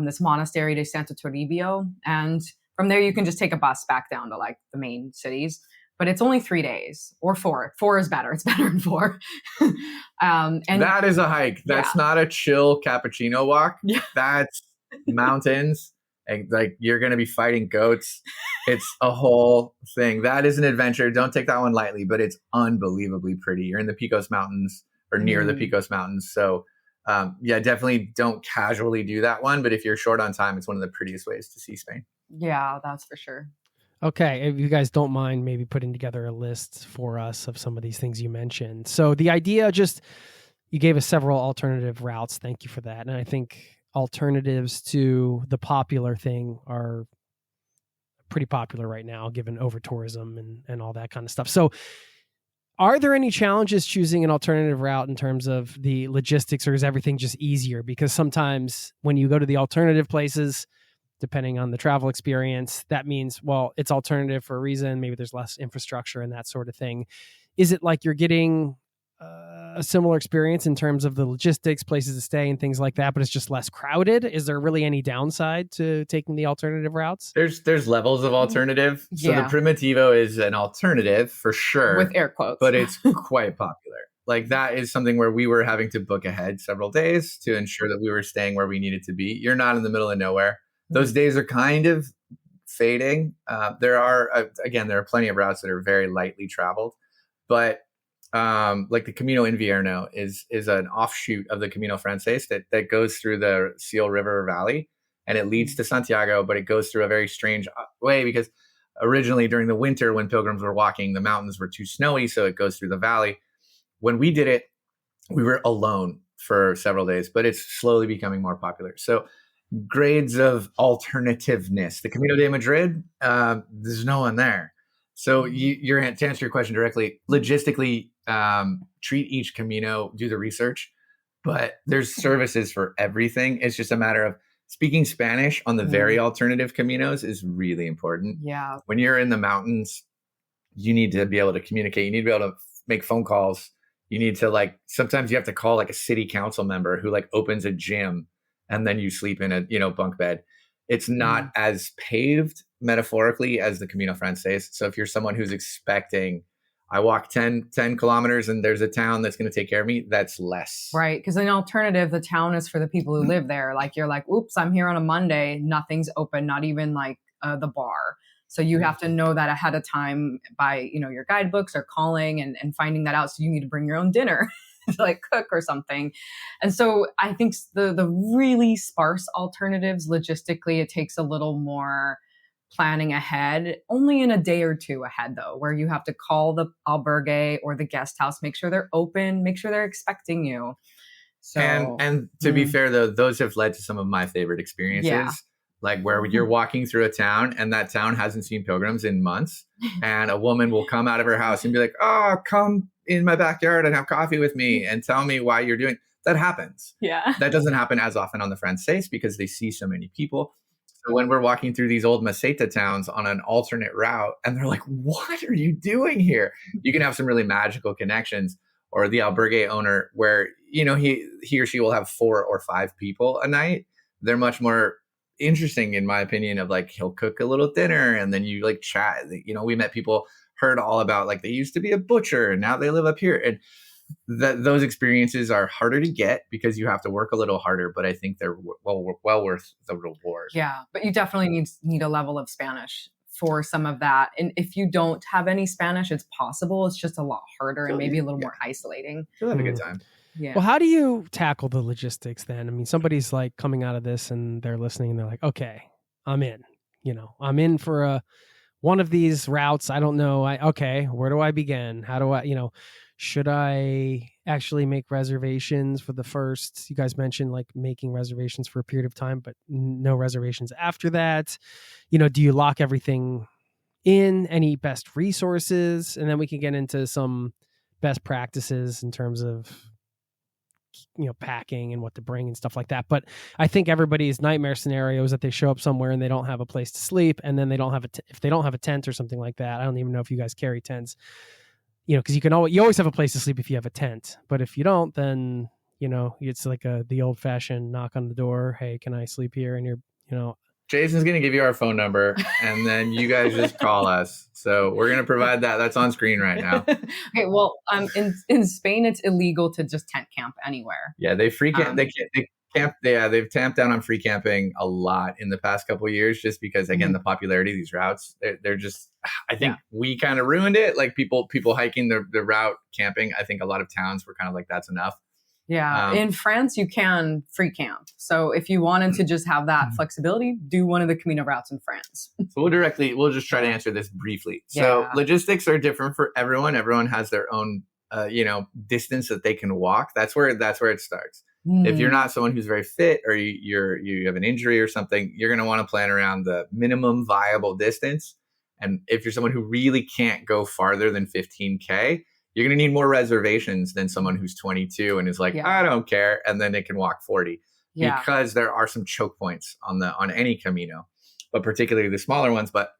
this monastery de Santo Toribio. And from there, you can just take a bus back down to like the main cities. But it's only 3 days or 4. 4 is better. It's better than 4. And that is a hike. That's not a chill cappuccino walk. Yeah. That's mountains. And like you're going to be fighting goats. It's a whole thing. That is an adventure. Don't take that one lightly, but it's unbelievably pretty. You're in the Picos Mountains or near the Picos Mountains. So definitely don't casually do that one. But if you're short on time, it's one of the prettiest ways to see Spain. Yeah, that's for sure. Okay, if you guys don't mind maybe putting together a list for us of some of these things you mentioned. So the idea, you gave us several alternative routes. Thank you for that. And I think alternatives to the popular thing are pretty popular right now, given over-tourism and all that kind of stuff. So are there any challenges choosing an alternative route in terms of the logistics, or is everything just easier? Because sometimes when you go to the alternative places, depending on the travel experience, that means, well, it's alternative for a reason. Maybe there's less infrastructure and that sort of thing. Is it like you're getting a similar experience in terms of the logistics, places to stay and things like that, but it's just less crowded? Is there really any downside to taking the alternative routes? There's levels of alternative. So the Primitivo is an alternative for sure. With air quotes. But it's quite popular. Like that is something where we were having to book ahead several days to ensure that we were staying where we needed to be. You're not in the middle of nowhere. Those days are kind of fading. There are plenty of routes that are very lightly traveled, but like the Camino Invierno is an offshoot of the Camino Frances that goes through the Seal River Valley, and it leads to Santiago, but it goes through a very strange way because originally during the winter when pilgrims were walking, the mountains were too snowy, so it goes through the valley. When we did it, we were alone for several days, but it's slowly becoming more popular. So grades of alternativeness. The Camino de Madrid, there's no one there. So to answer your question directly, logistically, treat each Camino, do the research, but there's services for everything. It's just a matter of speaking Spanish on the very alternative Caminos is really important. Yeah. When you're in the mountains, you need to be able to communicate. You need to be able to make phone calls. You need to like, sometimes you have to call like a city council member who like opens a gym and then you sleep in a, bunk bed. It's not as paved metaphorically as the Camino Frances. So if you're someone who's expecting, I walk 10 kilometers and there's a town that's going to take care of me, that's less. Right. Because an alternative, the town is for the people who live there. Like you're like, oops, I'm here on a Monday. Nothing's open, not even like the bar. So you have to know that ahead of time by, your guidebooks or calling and finding that out. So you need to bring your own dinner to like cook or something. And so I think the really sparse alternatives, logistically, it takes a little more planning ahead, only in a day or two ahead though, where you have to call the albergue or the guest house, make sure they're open, make sure they're expecting you. So, and to be fair though, those have led to some of my favorite experiences. Yeah. Like where you're walking through a town and that town hasn't seen pilgrims in months, and a woman will come out of her house and be like, oh, come in my backyard and have coffee with me and tell me why you're doing that. Happens. Yeah. That doesn't happen as often on the Frances because they see so many people. So when we're walking through these old Meseta towns on an alternate route and they're like, what are you doing here? You can have some really magical connections. Or the albergue owner where, he or she will have 4 or 5 people a night. They're much more interesting in my opinion, of like, he'll cook a little dinner and then you like chat. We met people, heard all about like they used to be a butcher and now they live up here. And those experiences are harder to get because you have to work a little harder, but I think they're well worth the reward. Yeah, but you definitely need a level of Spanish for some of that. And if you don't have any Spanish, it's possible. It's just a lot harder and maybe a little more isolating. You'll have a good time. Yeah. Well, how do you tackle the logistics then? I mean, somebody's like coming out of this and they're listening and they're like, okay, I'm in. I'm in for one of these routes. I don't know. Okay, where do I begin? How do I, should I actually make reservations for the first? You guys mentioned like making reservations for a period of time, but no reservations after that. Do you lock everything in? Any best resources? And then we can get into some best practices in terms of packing and what to bring and stuff like that. But I think everybody's nightmare scenario is that they show up somewhere and they don't have a place to sleep, and then they don't have if they don't have a tent or something like that. I don't even know if you guys carry tents, because you always have a place to sleep if you have a tent. But if you don't, then it's like the old fashioned knock on the door. Hey, can I sleep here? And you're Jason's going to give you our phone number and then you guys just call us. So we're going to provide that. That's on screen right now. Okay. Well, in Spain, it's illegal to just tent camp anywhere. Yeah. They free camp. They camp. Yeah. They've tamped down on free camping a lot in the past couple of years, just because again, the popularity of these routes, they're just, I think we kind of ruined it. Like people hiking the route camping. I think a lot of towns were kind of like, that's enough. Yeah. In France, you can free camp. So if you wanted to just have that flexibility, do one of the Camino routes in France. So we'll just try to answer this briefly. So logistics are different for everyone. Everyone has their own, distance that they can walk. That's where it starts. If you're not someone who's very fit or you have an injury or something, you're going to want to plan around the minimum viable distance. And if you're someone who really can't go farther than 15K, you're going to need more reservations than someone who's 22 and is like, I don't care. And then they can walk 40 because there are some choke points on any Camino, but particularly the smaller ones. But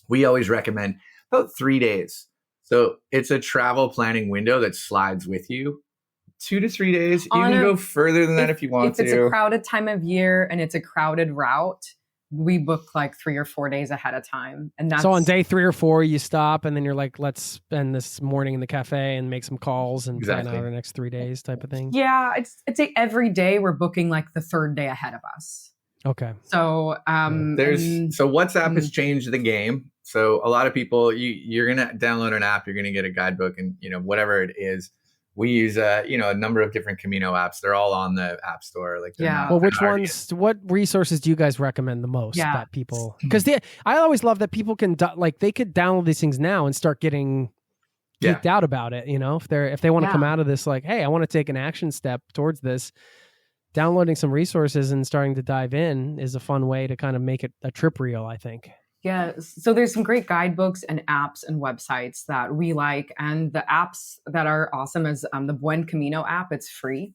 we always recommend about 3 days. So it's a travel planning window that slides with you 2 to 3 days. You can go further than that if you want to. If it's a crowded time of year and it's a crowded route, we book like 3 or 4 days ahead of time. And that's so on day 3 or 4, you stop and then you're like, let's spend this morning in the cafe and make some calls and plan out our next 3 days type of thing. Yeah. It's every day we're booking like the 3rd day ahead of us. Okay. So, so WhatsApp has changed the game. So a lot of people, you're going to download an app, you're going to get a guidebook and, whatever it is. We use a number of different Camino apps. They're all on the App Store. Well, which ones? What resources do you guys recommend the most that people? Because I always love that people can they could download these things now and start getting geeked out about it. If they want to come out of this like, hey, I want to take an action step towards this. Downloading some resources and starting to dive in is a fun way to kind of make it a trip reel, I think. Yeah. So there's some great guidebooks and apps and websites that we like. And the apps that are awesome is the Buen Camino app. It's free.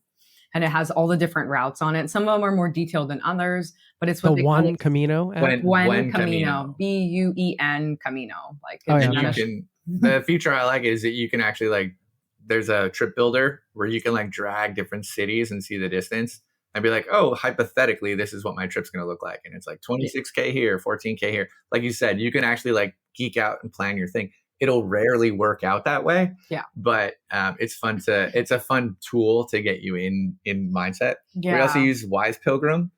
and it has all the different routes on it. Some of them are more detailed than others, but it's what The they call One it. Camino app? Buen Camino, Camino. Buen Camino. Like Oh, it's yeah. And you Spanish. can, the feature I like is that you can actually like, there's a trip builder where you can like drag different cities and see the distance and be like, oh, hypothetically, this is what my trip's going to look like. And it's like 26K here, 14K here. Like you said, you can actually like geek out and plan your thing. It'll rarely work out that way. Yeah. But it's a fun tool to get you in mindset. Yeah. We also use Wise Pilgrim.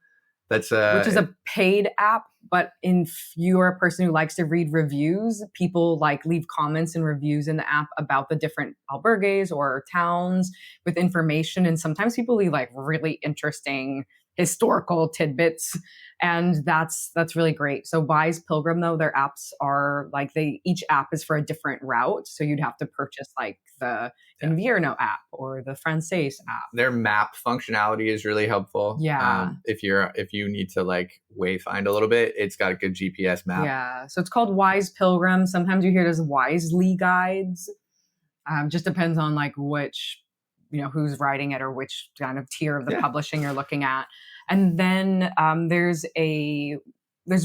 That's which is a paid app, but if you're a person who likes to read reviews, people like leave comments and reviews in the app about the different albergues or towns with information. And sometimes people leave like really interesting historical tidbits. And that's really great. So Wise Pilgrim, though, their apps are like each app is for a different route. So you'd have to purchase like the Invierno app or the Francés app. Their map functionality is really helpful. Yeah. If you need to like wayfind a little bit, it's got a good GPS map. Yeah. So it's called Wise Pilgrim. Sometimes you hear it as Wisely Guides. Just depends on like which, who's writing it or which kind of tier of the publishing you're looking at. And then there's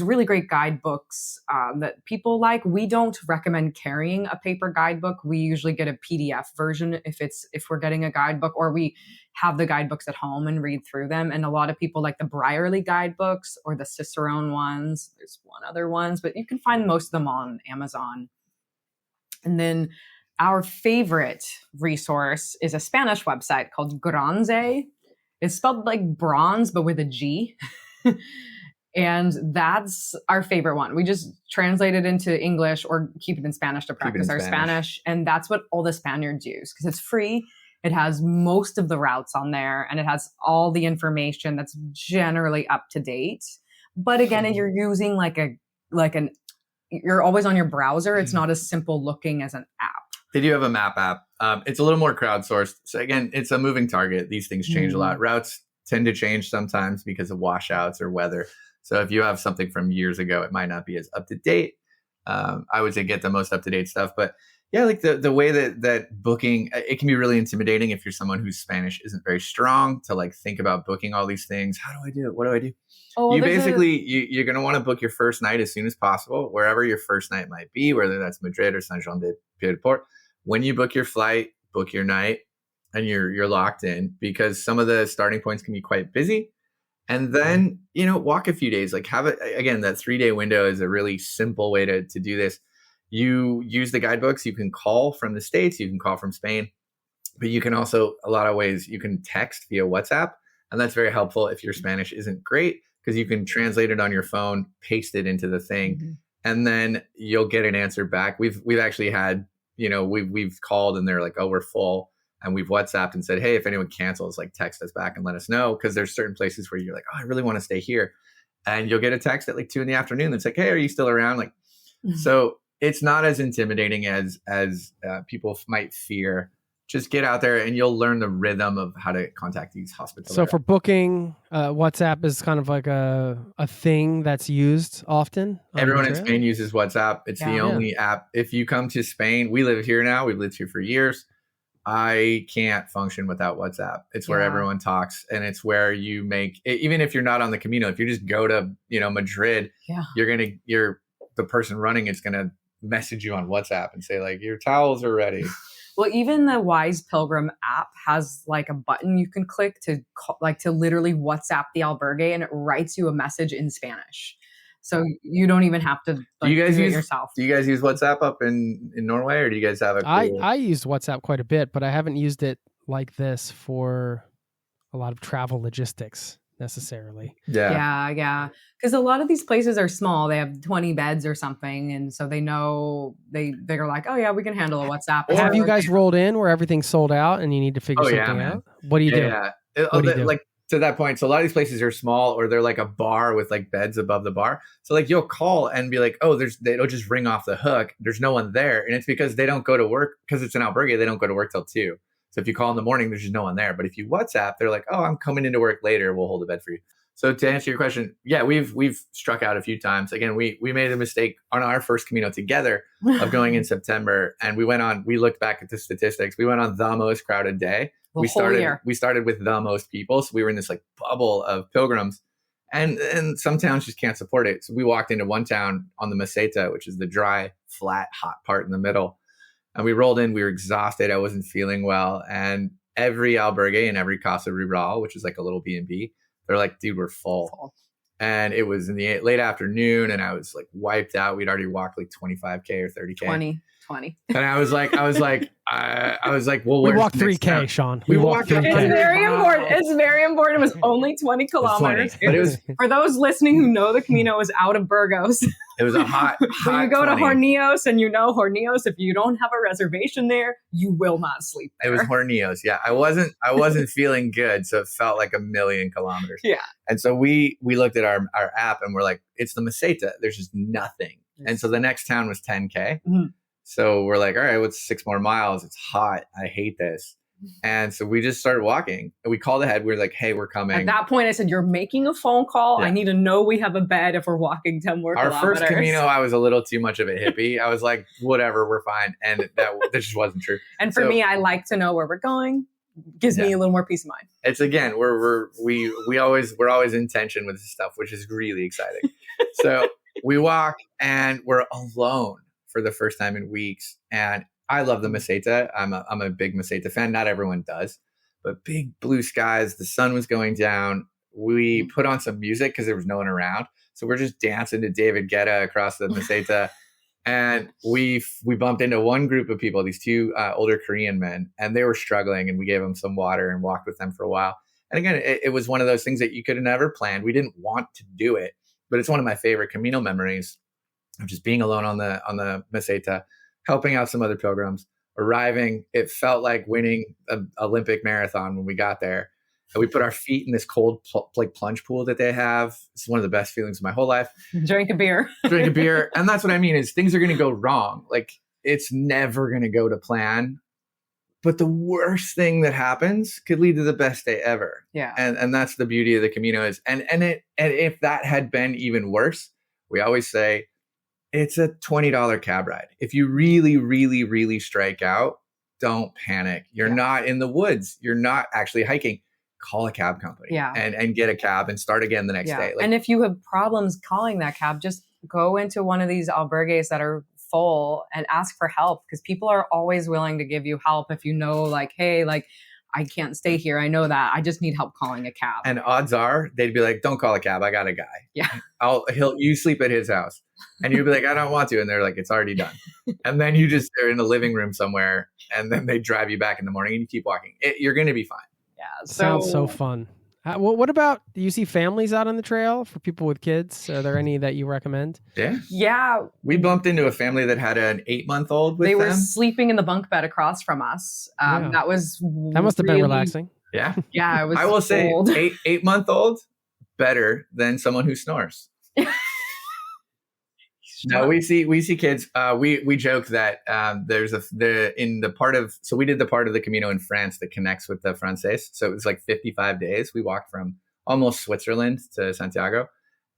really great guidebooks that people like. We don't recommend carrying a paper guidebook. We usually get a PDF version if we're getting a guidebook, or we have the guidebooks at home and read through them. And a lot of people like the Brierley guidebooks or the Cicerone ones. There's one other ones, but you can find most of them on Amazon. And then our favorite resource is a Spanish website called Granze. It's spelled like bronze, but with a G. And that's our favorite one. We just translate it into English or keep it in Spanish to practice our Spanish. And that's what all the Spaniards use because it's free. It has most of the routes on there and it has all the information that's generally up to date. But again, you're using you're always on your browser. It's not as simple looking as an app. They do have a map app. It's a little more crowdsourced. So again, it's a moving target. These things change a lot. Routes tend to change sometimes because of washouts or weather. So if you have something from years ago, it might not be as up to date. I would say get the most up to date stuff. But yeah, like the way that booking, it can be really intimidating if you're someone whose Spanish isn't very strong to like think about booking all these things. How do I do it? What do I do? Oh, well, you're going to want to book your first night as soon as possible, wherever your first night might be, whether that's Madrid or San Juan de Piedport. When you book your flight, book your night, and you're locked in because some of the starting points can be quite busy. And then, walk a few days, like have it again, that 3-day window is a really simple way to do this. You use the guidebooks. You can call from the States, you can call from Spain, but you can also, a lot of ways, you can text via WhatsApp. And that's very helpful if your Spanish isn't great because you can translate it on your phone, paste it into the thing, and then you'll get an answer back. We've actually had, we've called and they're like, oh, we're full. And we've WhatsApped and said, hey, if anyone cancels, like text us back and let us know. Because there's certain places where you're like, oh, I really want to stay here. And you'll get a text at like 2 p.m. that's like, hey, are you still around? Like, so it's not as intimidating as people might fear. Just get out there and you'll learn the rhythm of how to contact these hospitals. So for booking, WhatsApp is kind of like a thing that's used often. Everyone in Spain uses WhatsApp. It's the only app. If you come to Spain, we live here now. We've lived here for years. I can't function without WhatsApp. It's where everyone talks and it's where you make, even if you're not on the Camino, if you just go to, Madrid, the person running it's going to message you on WhatsApp and say like, your towels are ready. Well, even the Wise Pilgrim app has like a button you can click to literally WhatsApp the albergue and it writes you a message in Spanish. So you don't even have to do it yourself. Do you guys use WhatsApp up in Norway or do you guys have I use WhatsApp quite a bit, but I haven't used it like this for a lot of travel logistics necessarily. Yeah. Because a lot of these places are small. They have 20 beds or something. And so they know they're like, oh yeah, we can handle a WhatsApp. Have you guys rolled in where everything's sold out and you need to figure something out? What do you do? Yeah. Like to that point. So a lot of these places are small or they're like a bar with like beds above the bar. So like you'll call and be like, oh, they'll just ring off the hook. There's no one there. And it's because they don't go to work because it's an albergue. They don't go to work till 2. So if you call in the morning, there's just no one there. But if you WhatsApp, they're like, oh, I'm coming into work later. We'll hold a bed for you. So to answer your question, yeah, we've struck out a few times. Again, we made a mistake on our first Camino together of going in September. And we looked back at the statistics. We went on the most crowded day. The whole year. We started with the most people. So we were in this like bubble of pilgrims. And some towns just can't support it. So we walked into one town on the Meseta, which is the dry, flat, hot part in the middle. And we rolled in. We were exhausted. I wasn't feeling well. And every albergue and every Casa Rural, which is like a little B&B, they're like, dude, we're full. And it was in the late afternoon, and I was like wiped out. We'd already walked like 25K or 30K. 20. And I was like, well, we walked 3K, Shawn. We walked 3K. It's very important. It's very important. It was only 20 kilometers. But it was, for those listening who know the Camino is out of Burgos. It was a hot when you go 20. to Hornillos, and you know Hornillos, if you don't have a reservation there, you will not sleep there. It was Hornillos. Yeah. I wasn't feeling good. So it felt like 1,000,000 kilometers. Yeah. And so we looked at our app and we're like, it's the Meseta. There's just nothing. Yes. And so the next town was 10K. Mm-hmm. So we're like, all right, what's 6 more miles? It's hot. I hate this. And so we just started walking, and we called ahead. We were like, hey, we're coming. At that point, I said, you're making a phone call. Yeah. I need to know we have a bed if we're walking 10 more kilometers. Our first Camino, I was a little too much of a hippie. I was like, whatever, we're fine. And that just wasn't true. And for me, I like to know where we're going. Gives me a little more peace of mind. It's again, we're always in tension with this stuff, which is really exciting. So we walk and we're alone for the first time in weeks. And I love the Meseta. I'm a big Meseta fan. Not everyone does, but big blue skies. The sun was going down. We put on some music because there was no one around. So we're just dancing to David Guetta across the Meseta. And we bumped into one group of people, these two older Korean men, and they were struggling, and we gave them some water and walked with them for a while. And again, it was one of those things that you could have never planned. We didn't want to do it, but it's one of my favorite Camino memories of just being alone on the Meseta, helping out some other pilgrims, arriving. It felt like winning an Olympic marathon when we got there. And we put our feet in this cold plunge pool that they have. It's one of the best feelings of my whole life. Drink a beer. And that's what I mean is things are going to go wrong. Like it's never going to go to plan. But the worst thing that happens could lead to the best day ever. Yeah. And that's the beauty of the Camino is. And if that had been even worse, we always say, it's a $20 cab ride. If you really, really, really strike out, don't panic. You're not in the woods. You're not actually hiking. Call a cab company and get a cab and start again the next day. And if you have problems calling that cab, just go into one of these albergues that are full and ask for help, because people are always willing to give you help if you know, like, hey, like, I can't stay here. I know that. I just need help calling a cab. And odds are they'd be like, don't call a cab. I got a guy. Yeah. You sleep at his house. And you'd be like, I don't want to. And they're like, it's already done. And then they're in a living room somewhere, and then they drive you back in the morning and you keep walking. You're going to be fine. Yeah. Sounds so fun. What about, do you see families out on the trail for people with kids? Are there any that you recommend? Yeah. Yeah. We bumped into a family that had an 8-month-old with them. They were sleeping in the bunk bed across from us. That must have been relaxing. Yeah. Yeah. It was. I will say 8-month-old better than someone who snores. No, we see kids. We joke that we did the part of the Camino in France that connects with the Francés. So it was like 55 days. We walked from almost Switzerland to Santiago.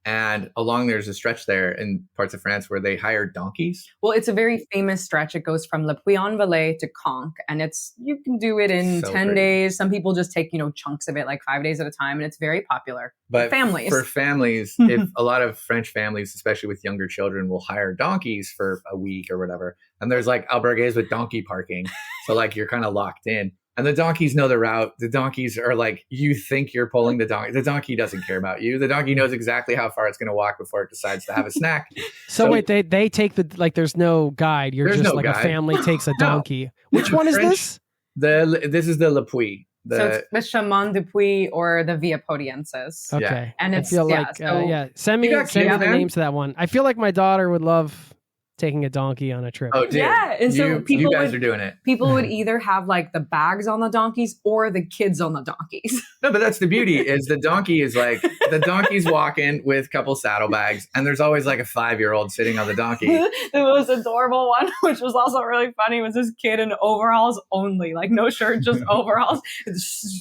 And along there's a stretch there in parts of France where they hire donkeys. Well, it's a very famous stretch. It goes from Le Puy-en-Velay to Conques, and you can do it in 10 days. Some people just take, chunks of it, like 5 days at a time, and it's very popular. But families. For families, if a lot of French families, especially with younger children, will hire donkeys for a week or whatever. And there's like albergues with donkey parking. So like you're kind of locked in. And the donkeys know the route. The donkeys are like, you think you're pulling the donkey. The donkey doesn't care about you. The donkey knows exactly how far it's going to walk before it decides to have a snack. So wait, they take there's no guide. You're just like guide. A family takes a donkey. Which one is this? This is the Le Puy. So it's the Chemin du Puy or the Via Podiensis. Okay. Yeah. And it's, Send me the names to that one. I feel like my daughter would love taking a donkey on a trip. Oh, dude. Yeah. And so you guys are doing it. People would either have like the bags on the donkeys or the kids on the donkeys. No, but that's the beauty is the donkey is like, the donkey's walking with a couple saddlebags, and there's always like a 5-year-old sitting on the donkey. The most adorable one, which was also really funny, was this kid in overalls only, like no shirt, just overalls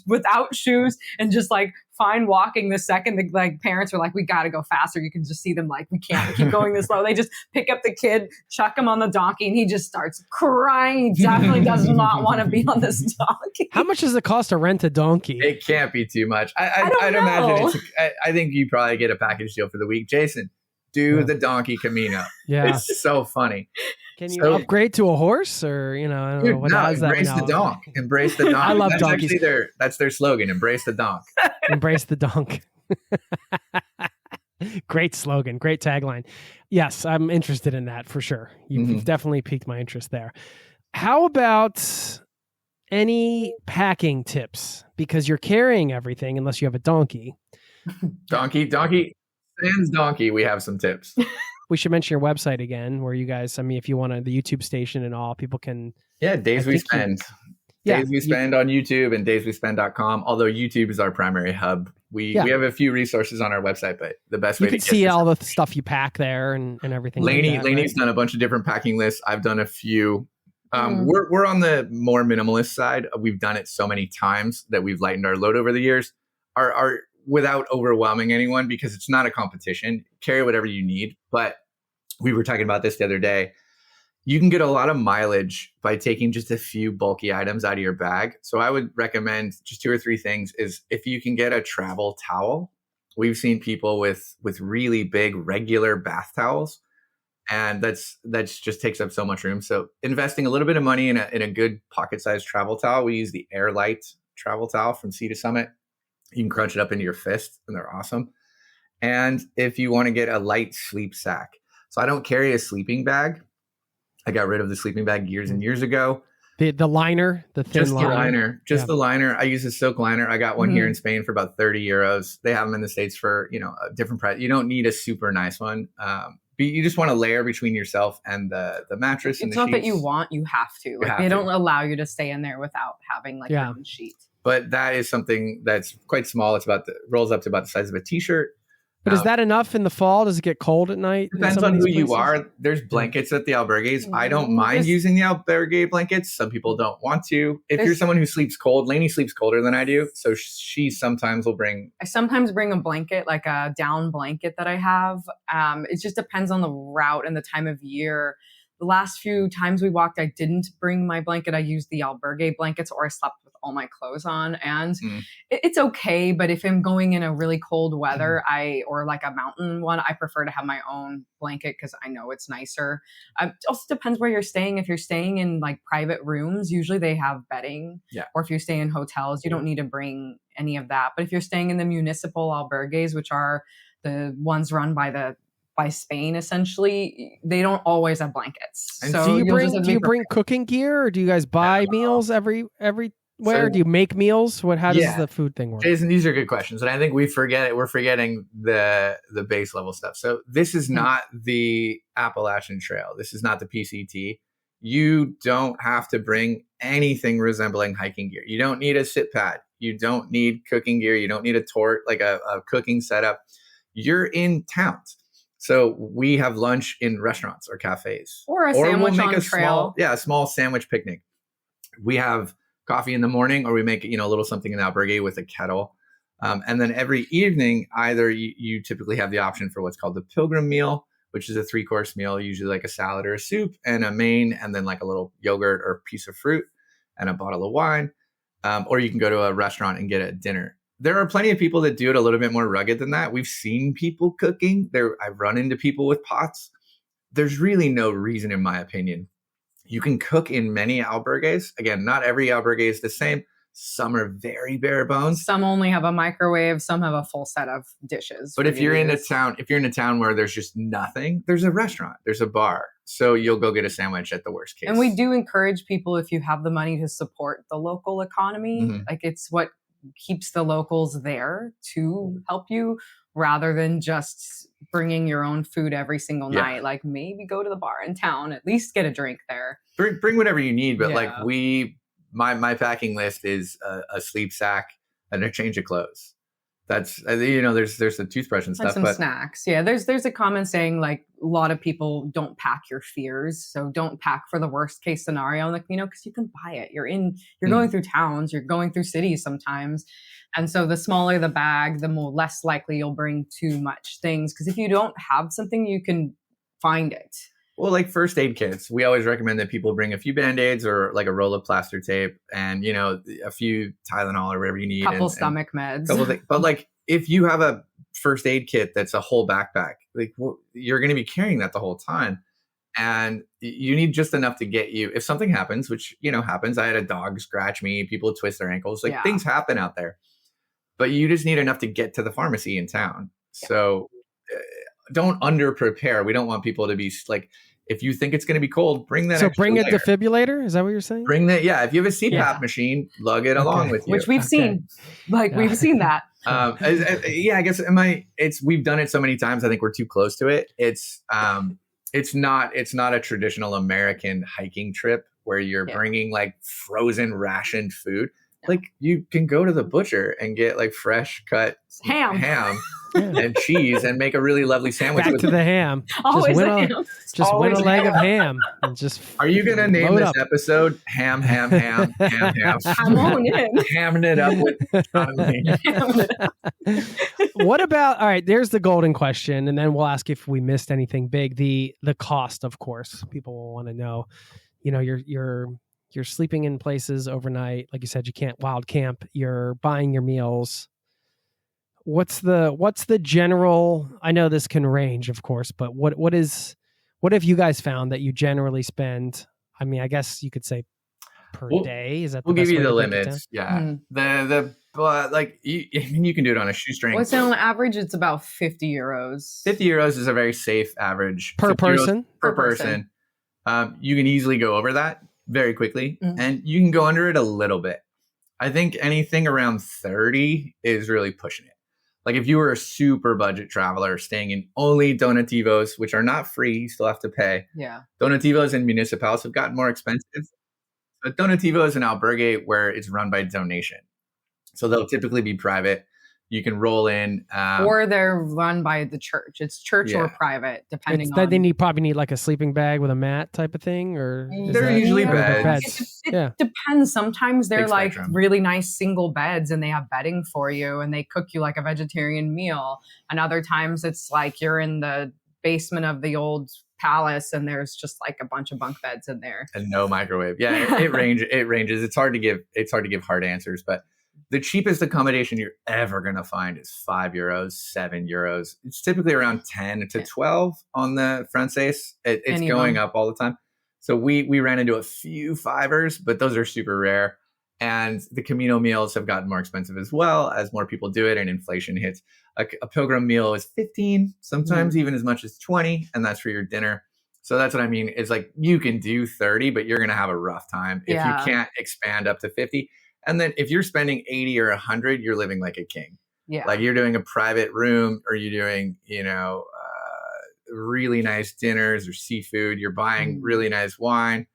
without shoes, and just like fine walking the second the like parents are like, we got to go faster. You can just see them like, we can't keep going this slow. They just pick up the kid, chuck him on the donkey, and he just starts crying. He definitely does not want to be on this donkey. How much does it cost to rent a donkey? It can't be too much. I'd know. imagine I think you probably get a package deal for the week. Jason, do the donkey Camino. Yeah. It's so funny. Can you upgrade to a horse, or I don't know what no, is that embrace now? the donk. Embrace the donk. I love that's donkeys. That's their slogan. Embrace the donk. Embrace the donk. Great slogan. Great tagline. Yes, I'm interested in that for sure. You've definitely piqued my interest there. How about any packing tips? Because you're carrying everything unless you have a donkey. Donkey. Sans donkey, we have some tips. We should mention your website again, where you guys, if you want to, the YouTube station and all, people can. Yeah, Days We Spend. Days We Spend on YouTube and dayswespend.com. Although YouTube is our primary hub. We have a few resources on our website, but the best way you can see all the stuff you pack there and everything. Lainey's done a bunch of different packing lists. I've done a few. We're on the more minimalist side. We've done it so many times that we've lightened our load over the years. Our without overwhelming anyone, because it's not a competition. Carry whatever you need. But we were talking about this the other day. You can get a lot of mileage by taking just a few bulky items out of your bag. So I would recommend just 2 or 3 things is if you can get a travel towel. We've seen people with really big regular bath towels, and that's just takes up so much room. So investing a little bit of money in a good pocket-sized travel towel. We use the Airlight travel towel from Sea to Summit. You can crunch it up into your fist, and they're awesome. And if you want to get a light sleep sack. So I don't carry a sleeping bag. I got rid of the sleeping bag years and years ago. The liner, the thin just liner. The liner. I use a silk liner. I got one here in Spain for about 30 euros. They have them in the States for, a different price. You don't need a super nice one. But you just want to layer between yourself and the mattress and the sheets. It's not that you want, you have to. They don't allow you to stay in there without having your own sheet. But that is something that's quite small. It's rolls up to about the size of a t-shirt. But is that enough in the fall? Does it get cold at night? Depends on who you are. There's blankets at the albergues. I don't mind using the albergue blankets. Some people don't want to. If you're someone who sleeps cold, Lainey sleeps colder than I do. So she sometimes will bring... I sometimes bring a blanket, like a down blanket that I have. It just depends on the route and the time of year. The last few times we walked, I didn't bring my blanket. I used the albergue blankets, or I slept with all my clothes on, and it's okay. But if I'm going in a really cold weather, or like a mountain one, I prefer to have my own blanket because I know it's nicer. It also depends where you're staying. If you're staying in like private rooms, usually they have bedding. Yeah. Or if you stay in hotels, you don't need to bring any of that. But if you're staying in the municipal albergues, which are the ones run by Spain, essentially, they don't always have blankets. And so do you bring cooking gear, or do you guys buy meals everywhere? Do you make meals? How does the food thing work? Jason, these are good questions, and I think we're forgetting the base level stuff. So this is not the Appalachian Trail. This is not the PCT. You don't have to bring anything resembling hiking gear. You don't need a sit pad. You don't need cooking gear. You don't need a torch, like a cooking setup. You're in towns. So we have lunch in restaurants or cafes. Or a sandwich on trail. A small sandwich picnic. We have coffee in the morning, or we make a little something in the albergue with a kettle. And then every evening, either you typically have the option for what's called the pilgrim meal, which is a 3-course meal, usually like a salad or a soup and a main, and then like a little yogurt or piece of fruit and a bottle of wine. Or you can go to a restaurant and get a dinner. There are plenty of people that do it a little bit more rugged than that. We've seen people cooking. I've run into people with pots. There's really no reason, in my opinion. You can cook in many albergues. Again, not every albergue is the same. Some are very bare bones. Some only have a microwave. Some have a full set of dishes. But if you're in a town where there's just nothing, there's a restaurant, there's a bar. So you'll go get a sandwich at the worst case. And we do encourage people, if you have the money, to support the local economy. Like, it's what keeps the locals there to help you, rather than just bringing your own food every single night. Like, maybe go to the bar in town, at least get a drink there. Bring whatever you need. But like my packing list is a sleep sack and a change of clothes. That's, there's the toothbrush and And stuff, some but snacks. Yeah, there's a common saying like a lot of people don't pack your fears. So don't pack for the worst case scenario, like, because you can buy it. You're going through towns, you're going through cities sometimes. And so the smaller the bag, the more less likely you'll bring too much things. Because if you don't have something, you can find it. Well, like first aid kits, we always recommend that people bring a few Band-Aids or like a roll of plaster tape and, a few Tylenol or whatever you need. Couple stomach meds. But like if you have a first aid kit that's a whole backpack, like you're going to be carrying that the whole time. And you need just enough to get you, if something happens, which, happens. I had a dog scratch me, people twist their ankles, things happen out there. But you just need enough to get to the pharmacy in town. Yeah. So don't under prepare. We don't want people to be like, if you think it's going to be cold, bring that. So bring a defibrillator. Is that what you're saying? Bring that. Yeah. If you have a CPAP machine, lug it along with you. Which we've seen. We've seen that. I guess we've done it so many times. I think we're too close to it. It's not a traditional American hiking trip where you're bringing like frozen rationed food. Like you can go to the butcher and get like fresh cut ham and cheese and make a really lovely sandwich. Back to the ham. Always just win a leg of ham and just. Are you going to name this episode ham? I'm on in. Hamming it up with. What about? All right, there's the golden question, and then we'll ask if we missed anything big. The cost, of course, people will want to know. You're sleeping in places overnight. Like you said, you can't wild camp. You're buying your meals. What's the general, I know this can range, of course, but what have you guys found that you generally spend? I mean, I guess you could say per day. Is that the we'll best give you way the to limits. Yeah. But like you can do it on a shoestring. What's on average? It's about 50 euros. 50 euros is a very safe average. Per person? Per person. You can easily go over that very quickly, and you can go under it a little bit. I think anything around 30 is really pushing it. Like if you were a super budget traveler staying in only donativos, which are not free, you still have to pay. Yeah. Donativos and municipals have gotten more expensive. But donativo is an albergue where it's run by donation. So they'll typically be private. You can roll in. Or they're run by the church. It's church or private, depending on. They probably need like a sleeping bag with a mat type of thing, or they're usually beds. It depends. Sometimes they're like really nice single beds and they have bedding for you and they cook you like a vegetarian meal. And other times it's like you're in the basement of the old palace and there's just like a bunch of bunk beds in there. And no microwave. Yeah, it ranges. It's hard to give hard answers, but the cheapest accommodation you're ever going to find is 5 euros, 7 euros. It's typically around 10 to 12 on the Frances. It's going up all the time. So we ran into a few fivers, but those are super rare. And the Camino meals have gotten more expensive as well as more people do it and inflation hits. A pilgrim meal is 15, sometimes even as much as 20, and that's for your dinner. So that's what I mean. It's like you can do 30, but you're going to have a rough time if you can't expand up to 50. And then if you're spending 80 or 100, you're living like a king. Yeah. Like you're doing a private room or you're doing, really nice dinners or seafood. You're buying really nice wine.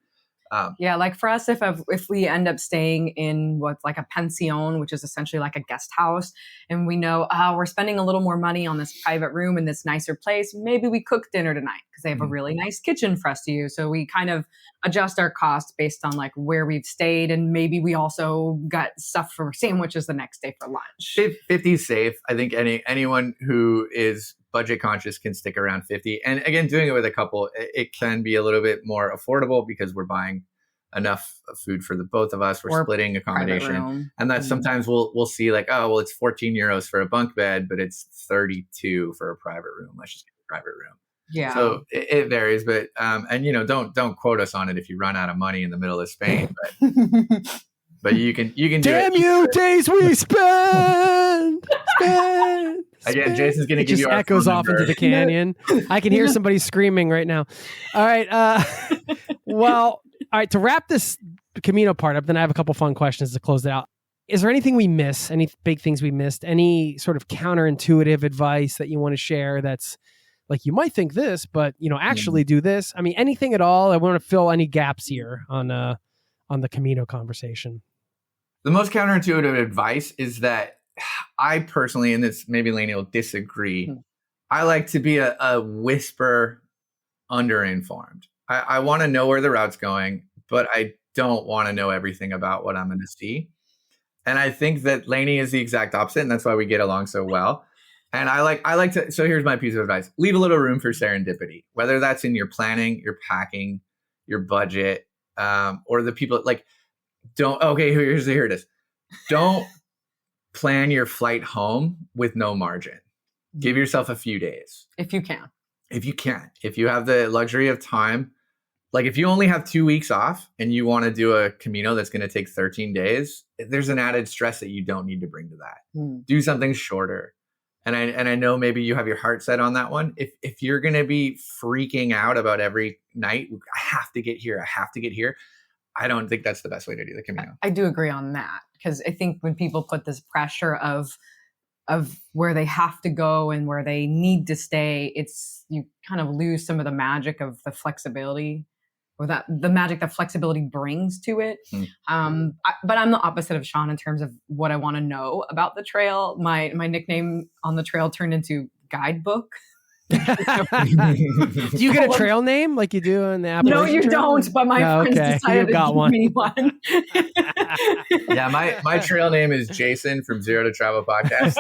Like for us, if we end up staying in what's like a pension, which is essentially like a guest house, and we know we're spending a little more money on this private room in this nicer place, maybe we cook dinner tonight because they have a really nice kitchen for us to use. So we kind of adjust our costs based on like where we've stayed, and maybe we also got stuff for sandwiches the next day for lunch. 50 is safe. I think anyone who is budget conscious can stick around 50. And again, doing it with a couple, it can be a little bit more affordable because we're buying enough food for the both of us. We're splitting accommodation. And that sometimes we'll see like, oh, well, it's 14 euros for a bunk bed, but it's 32 for a private room. Let's just get a private room. Yeah. So it varies, but, don't quote us on it if you run out of money in the middle of Spain, but you can do it. Damn you, days we spend. Again, Jason's going to give you our echoes off into the canyon. I can hear somebody screaming right now. All right. All right. To wrap this Camino part up, then I have a couple fun questions to close it out. Is there anything we miss? Any big things we missed? Any sort of counterintuitive advice that you want to share that's like, you might think this, but, actually do this? I mean, anything at all? I want to fill any gaps here on the Camino conversation. The most counterintuitive advice is that I personally, and this maybe Lainey will disagree, I like to be a whisper underinformed. I want to know where the route's going, but I don't want to know everything about what I'm going to see. And I think that Lainey is the exact opposite, and that's why we get along so well. And I like to, so here's my piece of advice. Leave a little room for serendipity, whether that's in your planning, your packing, your budget, or the people like, here it is. Don't plan your flight home with no margin. Give yourself a few days. If you can. If you have the luxury of time, like if you only have 2 weeks off and you want to do a Camino that's going to take 13 days, there's an added stress that you don't need to bring to that. Do something shorter. And I know maybe you have your heart set on that one. If you're going to be freaking out about every night, I have to get here, I don't think that's the best way to do the Camino. I do agree on that, because I think when people put this pressure of where they have to go and where they need to stay, you kind of lose some of the magic of the flexibility, or the magic that flexibility brings to it. But I'm the opposite of Shawn in terms of what I want to know about the trail. My nickname on the trail turned into guidebook. Do you get a trail name like you do in the Appalachian No, you Trail? don't. But my friends decided to give me one. Yeah, my trail name is Jason from Zero to Travel Podcast.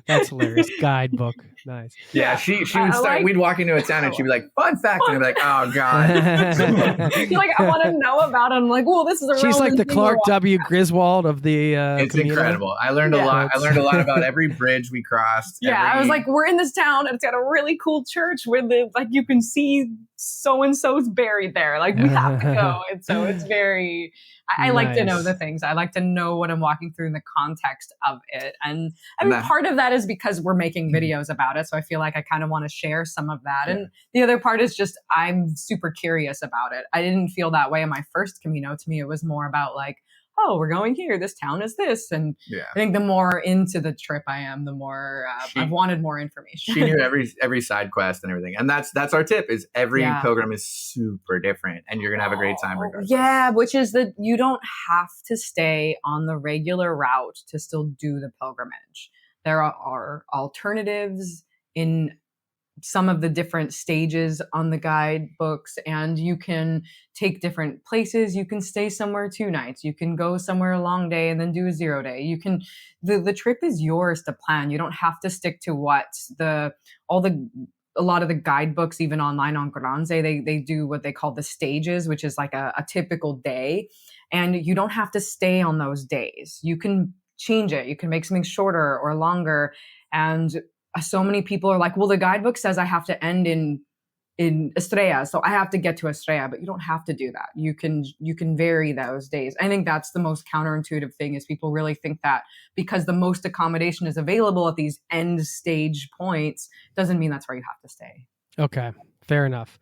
That's hilarious. Guidebook. Nice. Yeah, she would start. We'd walk into a town and she'd be like, "Fun fact," and I'd be like, "Oh God." You're like, I want to know about it. I'm like, well, this is a. She's like the Clark W. Griswold of the. It's Camino. incredible. I learned a lot. I learned a lot about every bridge we crossed. I was like, we're in this town and it's got a really cool church where you can see so and so's buried there. Like, we have to go. And so it's very. I like to know the things. I like to know what I'm walking through in the context of it. And I mean, part of that is because we're making videos about it. So I feel like I kind of want to share some of that. And the other part is just, I'm super curious about it. I didn't feel that way in my first Camino. To me, it was more about like, oh, we're going here. This town is this. And I think the more into the trip I am, the more I've wanted more information. She knew every side quest and everything. And that's our tip, is every pilgrim is super different and you're going to have a great time regardless. Yeah, which is that you don't have to stay on the regular route to still do the pilgrimage. There are alternatives in some of the different stages on the guidebooks, and you can take different places. You can stay somewhere 2 nights. You can go somewhere a long day and then do a 0 day. You can, the trip is yours to plan. You don't have to stick to what a lot of the guidebooks, even online on Granze, they do what they call the stages, which is like a typical day. And you don't have to stay on those days. You can change it. You can make something shorter or longer. And so many people are like, well, the guidebook says I have to end in Estrella, so I have to get to Estrella, but you don't have to do that. You can vary those days. I think that's the most counterintuitive thing, is people really think that because the most accommodation is available at these end stage points doesn't mean that's where you have to stay. Okay, fair enough.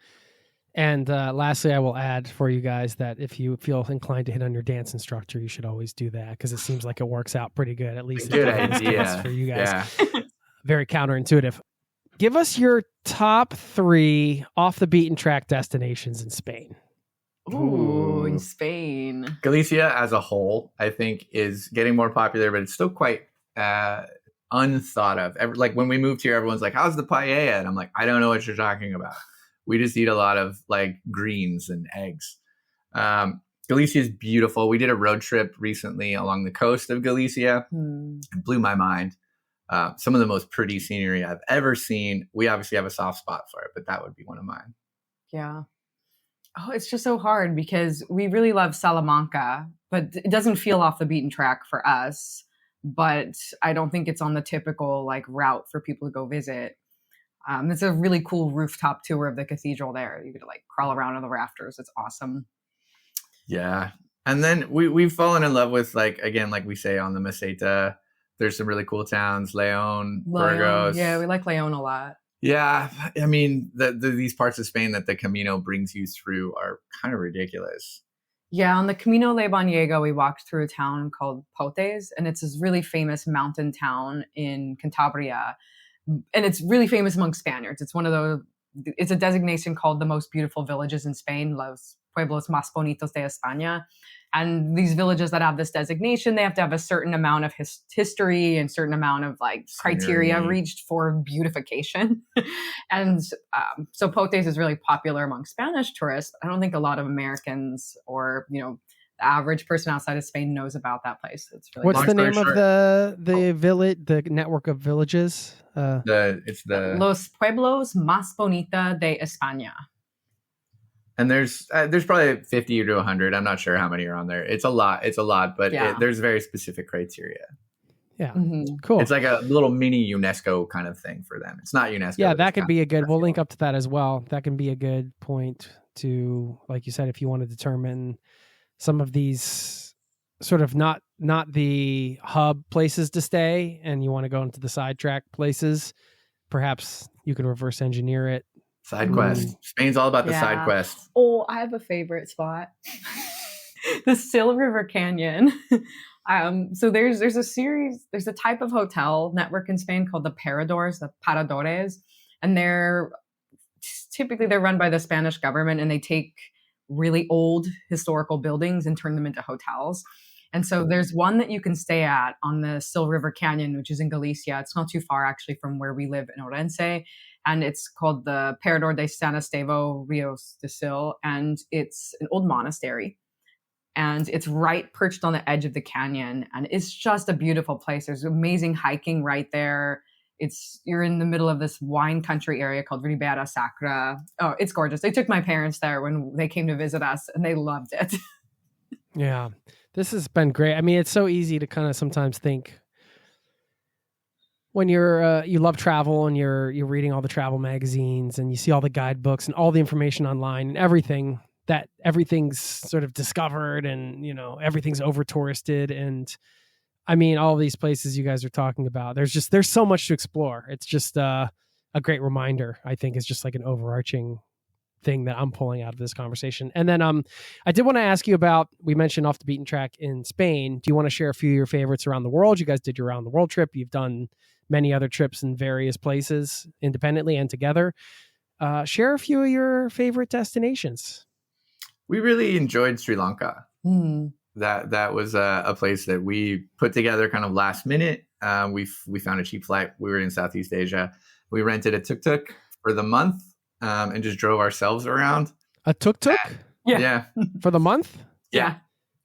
And lastly, I will add for you guys that if you feel inclined to hit on your dance instructor, you should always do that, because it seems like it works out pretty good, at least good idea for you guys. Yeah. Very counterintuitive. Give us your top 3 off the beaten track destinations in Spain. Ooh, in Spain. Galicia as a whole, I think, is getting more popular, but it's still quite unthought of. Like when we moved here, everyone's like, how's the paella? And I'm like, I don't know what you're talking about. We just eat a lot of like greens and eggs. Galicia is beautiful. We did a road trip recently along the coast of Galicia. It blew my mind. Some of the most pretty scenery I've ever seen. We obviously have a soft spot for it, but that would be one of mine. Yeah. Oh, it's just so hard because we really love Salamanca, but it doesn't feel off the beaten track for us. But I don't think it's on the typical like route for people to go visit. It's a really cool rooftop tour of the cathedral there. You could like crawl around on the rafters. It's awesome. Yeah. And then we've fallen in love with, like, again, like we say on the Meseta, there's some really cool towns, León, Burgos. Yeah, we like León a lot. Yeah. I mean, these parts of Spain that the Camino brings you through are kind of ridiculous. Yeah, on the Camino de Santiago, we walked through a town called Potes, and it's this really famous mountain town in Cantabria. And it's really famous among Spaniards. It's one of it's a designation called the most beautiful villages in Spain, Los Pueblos Más Bonitos de España. And these villages that have this designation, they have to have a certain amount of history and certain amount of like criteria reached for beautification. And so Potes is really popular among Spanish tourists. I don't think a lot of Americans or, the average person outside of Spain knows about that place. It's really What's the name of the village, the network of villages? It's the Los Pueblos Más Bonita de España. And there's probably 50 to 100. I'm not sure how many are on there. It's a lot, but there's very specific criteria. Yeah, cool. It's like a little mini UNESCO kind of thing for them. It's not UNESCO. Yeah, that could be a good. We'll link up to that as well. That can be a good point to, like you said, if you want to determine some of these sort of not the hub places to stay, and you want to go into the sidetrack places, perhaps you can reverse engineer it. Side quest. Spain's all about the side quest. Oh, I have a favorite spot. The Sil River Canyon. So there's a type of hotel network in Spain called the Paradores, and they're run by the Spanish government, and they take really old historical buildings and turn them into hotels. And so there's one that you can stay at on the Sil River Canyon, which is in Galicia. It's not too far actually from where we live in Orense. And it's called the Parador de San Estevo Rios de Sil. And it's an old monastery. And it's right perched on the edge of the canyon. And it's just a beautiful place. There's amazing hiking right there. You're in the middle of this wine country area called Ribera Sacra. Oh, it's gorgeous. They took my parents there when they came to visit us, and they loved it. Yeah, this has been great. I mean, it's so easy to kind of sometimes think when you love travel and you're reading all the travel magazines and you see all the guidebooks and all the information online and everything's sort of discovered and, everything's over touristed. And I mean, all these places you guys are talking about, there's so much to explore. It's just a great reminder, I think, is just like an overarching thing that I'm pulling out of this conversation. And then I did want to ask you about, we mentioned Off the Beaten Track in Spain. Do you want to share a few of your favorites around the world? You guys did your around the world trip. You've done many other trips in various places independently and together. Share a few of your favorite destinations. We really enjoyed Sri Lanka. That was a place that we put together kind of last minute. We found a cheap flight. We were in Southeast Asia. We rented a tuk-tuk for the month and just drove ourselves around. A tuk-tuk? Yeah. For the month? Yeah.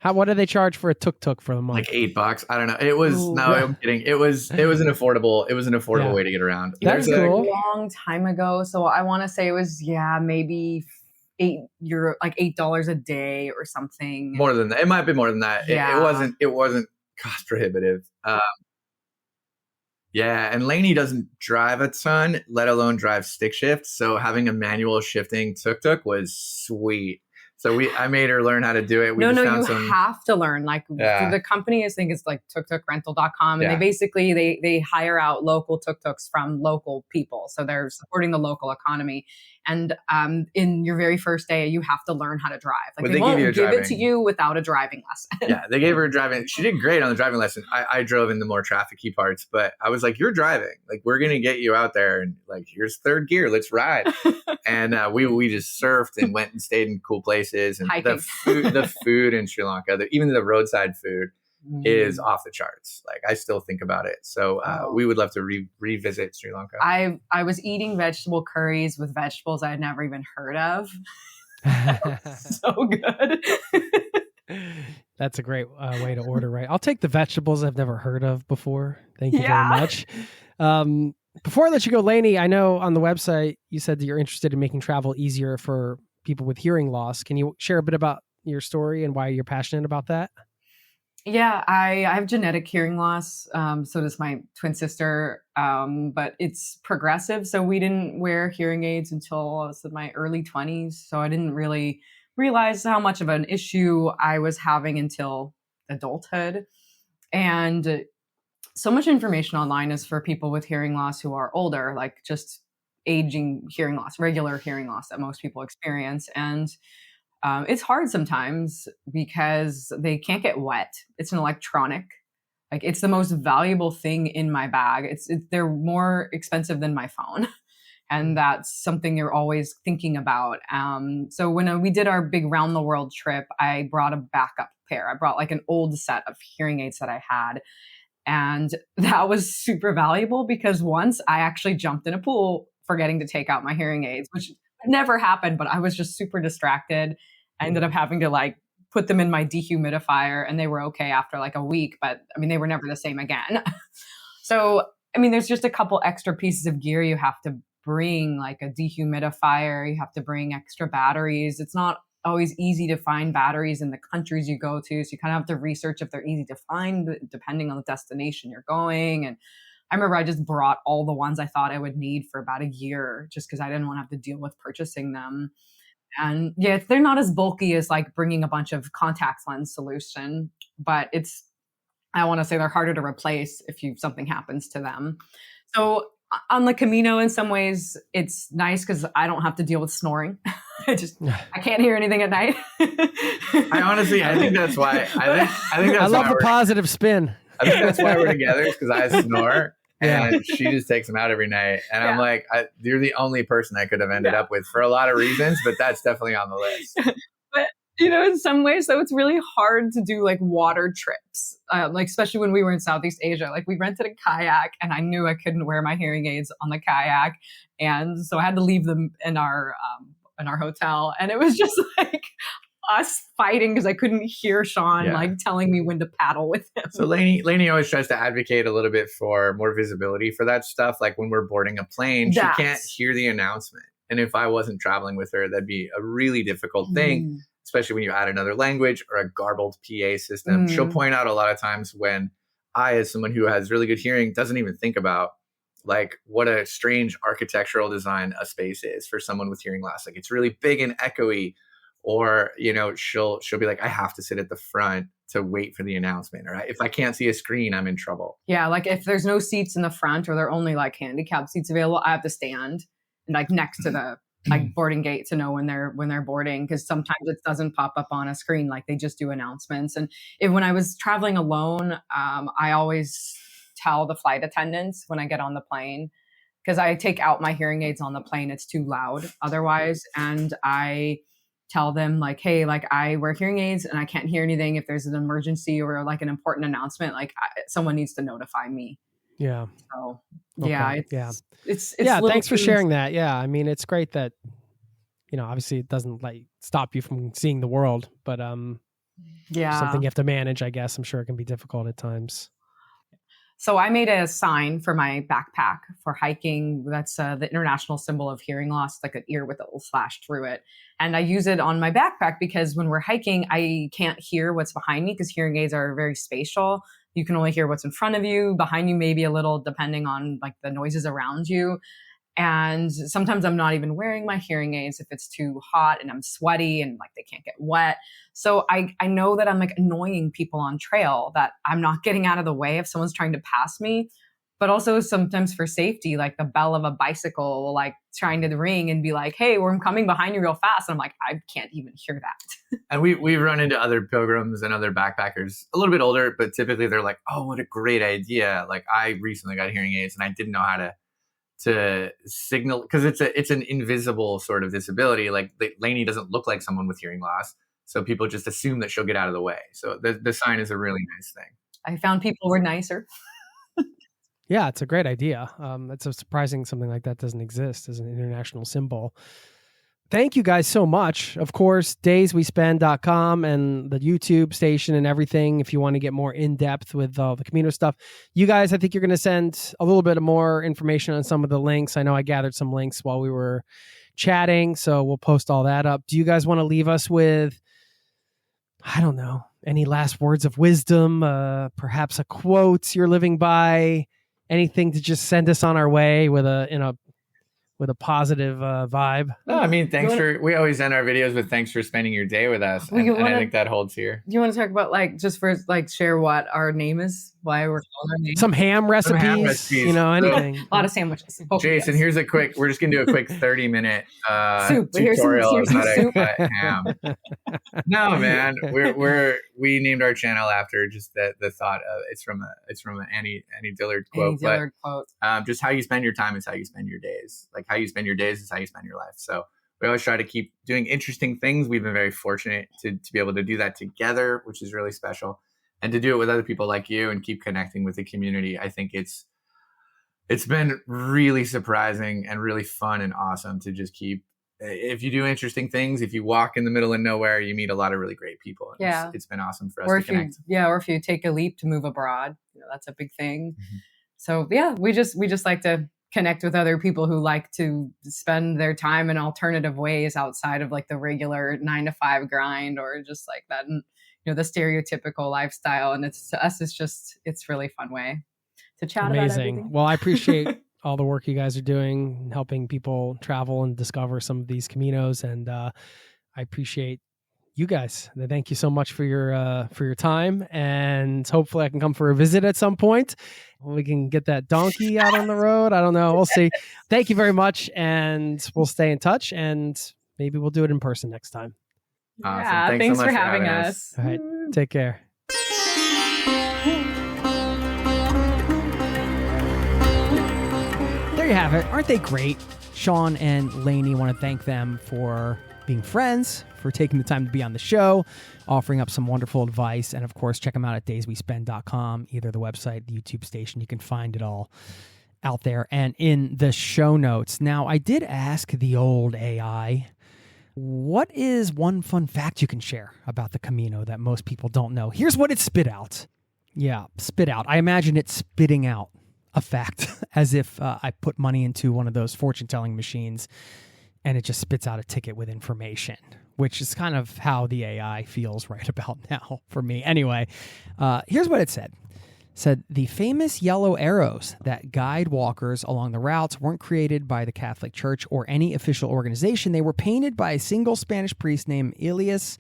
What do they charge for a tuk-tuk for the month? Like $8. I don't know. It was I'm kidding. It was an affordable way to get around. That's cool. A long time ago. So I want to say it was maybe €8, like $8 a day or something. More than that. It might be more than that. Yeah. It wasn't cost prohibitive. And Lainey doesn't drive a ton, let alone drive stick shift. So having a manual shifting tuk-tuk was sweet. So I made her learn how to do it. You have to learn. Like the company, I think it's like tuktukrental.com. And they basically, they hire out local tuk-tuks from local people. So they're supporting the local economy. And in your very first day, you have to learn how to drive. Like they won't give it to you without a driving lesson. Yeah, they gave her a driving. She did great on the driving lesson. I drove in the more trafficy parts, but I was like, you're driving. Like, we're going to get you out there. And like, here's third gear. Let's ride. And we just surfed and went and stayed in cool places. And the food in Sri Lanka, even the roadside food is off the charts. Like, I still think about it. So we would love to revisit Sri Lanka. I was eating vegetable curries with vegetables I had never even heard of. So good. That's a great way to order, right? I'll take the vegetables I've never heard of before. Thank you very much. Before I let you go, Lainey, I know on the website you said that you're interested in making travel easier for people with hearing loss. Can you share a bit about your story and why you're passionate about that? Yeah, I have genetic hearing loss. So does my twin sister, but it's progressive. So we didn't wear hearing aids until I was in my early 20s. So I didn't really realize how much of an issue I was having until adulthood. And so much information online is for people with hearing loss who are older, like just aging hearing loss, regular hearing loss that most people experience. And it's hard sometimes because they can't get wet. It's an electronic, like it's the most valuable thing in my bag. They're more expensive than my phone. And that's something you're always thinking about. So when we did our big round the world trip, I brought a backup pair. I brought like an old set of hearing aids that I had. And that was super valuable because once I actually jumped in a pool forgetting to take out my hearing aids, which never happened, but I was just super distracted. I ended up having to like put them in my dehumidifier and they were okay after like a week, but I mean, they were never the same again. So, I mean, there's just a couple extra pieces of gear you have to bring, like a dehumidifier, you have to bring extra batteries. It's not always easy to find batteries in the countries you go to. So you kind of have to research if they're easy to find depending on the destination you're going. And I remember I just brought all the ones I thought I would need for about a year just because I didn't want to have to deal with purchasing them. And yeah, they're not as bulky as like bringing a bunch of contact lens solution, but I want to say they're harder to replace if something happens to them. So on the Camino, in some ways, it's nice because I don't have to deal with snoring. I can't hear anything at night. I think that's why. I love the positive spin. I think that's why we're together, is because I snore. And she just takes them out every night. And I'm like, you're the only person I could have ended up with for a lot of reasons, but that's definitely on the list. But, you know, in some ways, though, it's really hard to do like water trips, like especially when we were in Southeast Asia. Like we rented a kayak and I knew I couldn't wear my hearing aids on the kayak. And so I had to leave them in our hotel. And it was just like us fighting because I couldn't hear Shawn like telling me when to paddle with him. So Lainey always tries to advocate a little bit for more visibility for that stuff. Like when we're boarding a plane, she can't hear the announcement. And if I wasn't traveling with her, that'd be a really difficult thing, especially when you add another language or a garbled PA system. She'll point out a lot of times when I, as someone who has really good hearing, doesn't even think about like what a strange architectural design a space is for someone with hearing loss. Like it's really big and echoey. Or, you know, she'll be like, I have to sit at the front to wait for the announcement. Or if I can't see a screen, I'm in trouble. Yeah, like if there's no seats in the front or there are only like handicapped seats available, I have to stand and like next to the like boarding gate to know when they're boarding, because sometimes it doesn't pop up on a screen. Like they just do announcements. And when I was traveling alone, I always tell the flight attendants when I get on the plane, because I take out my hearing aids on the plane. It's too loud otherwise. And I tell them like, hey, like I wear hearing aids and I can't hear anything. If there's an emergency or like an important announcement, like someone needs to notify me. Yeah. So okay. it's thanks for sharing that. Yeah. I mean, it's great that, you know, obviously it doesn't like stop you from seeing the world, but something you have to manage, I guess. I'm sure it can be difficult at times. So I made a sign for my backpack for hiking. That's the international symbol of hearing loss, like an ear with a little slash through it. And I use it on my backpack because when we're hiking, I can't hear what's behind me because hearing aids are very spatial. You can only hear what's in front of you, behind you, maybe a little, depending on like the noises around you. And sometimes I'm not even wearing my hearing aids if it's too hot and I'm sweaty and like they can't get wet. So I know that I'm like annoying people on trail, that I'm not getting out of the way if someone's trying to pass me. But also sometimes for safety, like the bell of a bicycle, like trying to ring and be like, hey, I'm coming behind you real fast. And I'm like, I can't even hear that. And we've run into other pilgrims and other backpackers a little bit older, but typically they're like, oh, what a great idea. Like I recently got hearing aids and I didn't know how to signal, because it's an invisible sort of disability. Like Lainey doesn't look like someone with hearing loss. So people just assume that she'll get out of the way. So the sign is a really nice thing. I found people were nicer. Yeah, it's a great idea. It's so surprising something like that doesn't exist as an international symbol. Thank you guys so much. Of course, dayswespend.com and the YouTube station and everything if you want to get more in-depth with all the Camino stuff. You guys, I think you're going to send a little bit of more information on some of the links. I know I gathered some links while we were chatting, so we'll post all that up. Do you guys want to leave us with, I don't know, any last words of wisdom, perhaps a quote you're living by, anything to just send us on our way with a positive vibe? No, I mean, we always end our videos with thanks for spending your day with us. And I think that holds here. Do you want to talk about like, just for like share what our name is? why we're calling it. Some ham recipes, recipes. Anything. A lot of sandwiches. Jason, here's we're just going to do a quick 30-minute tutorial here's on how some to cut ham. No, man, we named our channel after just the thought of it's from an Annie Dillard quote. Just how you spend your time is how you spend your days. Like how you spend your days is how you spend your life. So we always try to keep doing interesting things. We've been very fortunate to be able to do that together, which is really special. And to do it with other people like you and keep connecting with the community, I think it's been really surprising and really fun and awesome to just keep. If you do interesting things, if you walk in the middle of nowhere, you meet a lot of really great people. And it's been awesome for us to connect. Or if you take a leap to move abroad, that's a big thing. Mm-hmm. So yeah, we just like to connect with other people who like to spend their time in alternative ways outside of like the regular 9-to-5 grind or just like that. And, the stereotypical lifestyle. And to us, it's really fun way to chat about everything. Well, I appreciate all the work you guys are doing, helping people travel and discover some of these Caminos. And I appreciate you guys. Thank you so much for your time. And hopefully I can come for a visit at some point. We can get that donkey out on the road. I don't know. We'll see. Thank you very much. And we'll stay in touch and maybe we'll do it in person next time. Awesome. Yeah, thanks so much for having us. All right, take care. There you have it. Aren't they great? Shawn and Lainey, want to thank them for being friends, for taking the time to be on the show, offering up some wonderful advice, and of course, check them out at dayswespend.com, either the website, the YouTube station. You can find it all out there and in the show notes. Now, I did ask the old AI, what is one fun fact you can share about the Camino that most people don't know? Here's what it spit out. Yeah, spit out. I imagine it spitting out a fact as if I put money into one of those fortune-telling machines and it just spits out a ticket with information, which is kind of how the AI feels right about now for me. Anyway, here's what it said. Said the famous yellow arrows that guide walkers along the routes weren't created by the Catholic Church or any official organization. They were painted by a single Spanish priest named Elias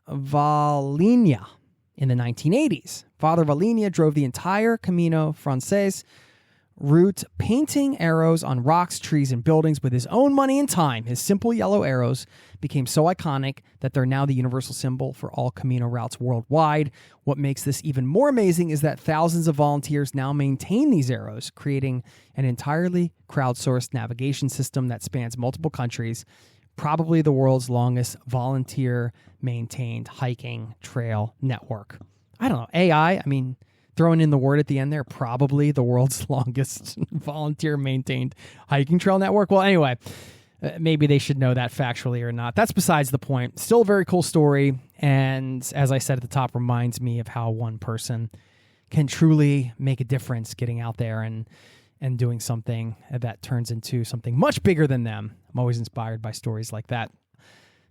Valina in the 1980s. Father Valina drove the entire Camino Frances route, painting arrows on rocks, trees, and buildings with his own money and time. His simple yellow arrows became so iconic that they're now the universal symbol for all Camino routes worldwide. What makes this even more amazing is that thousands of volunteers now maintain these arrows, creating an entirely crowdsourced navigation system that spans multiple countries, probably the world's longest volunteer-maintained hiking trail network. I don't know, AI, I mean, throwing in the word at the end there, probably the world's longest volunteer-maintained hiking trail network. Well, anyway, maybe they should know that factually or not. That's besides the point. Still a very cool story. And as I said at the top, reminds me of how one person can truly make a difference getting out there and doing something that turns into something much bigger than them. I'm always inspired by stories like that.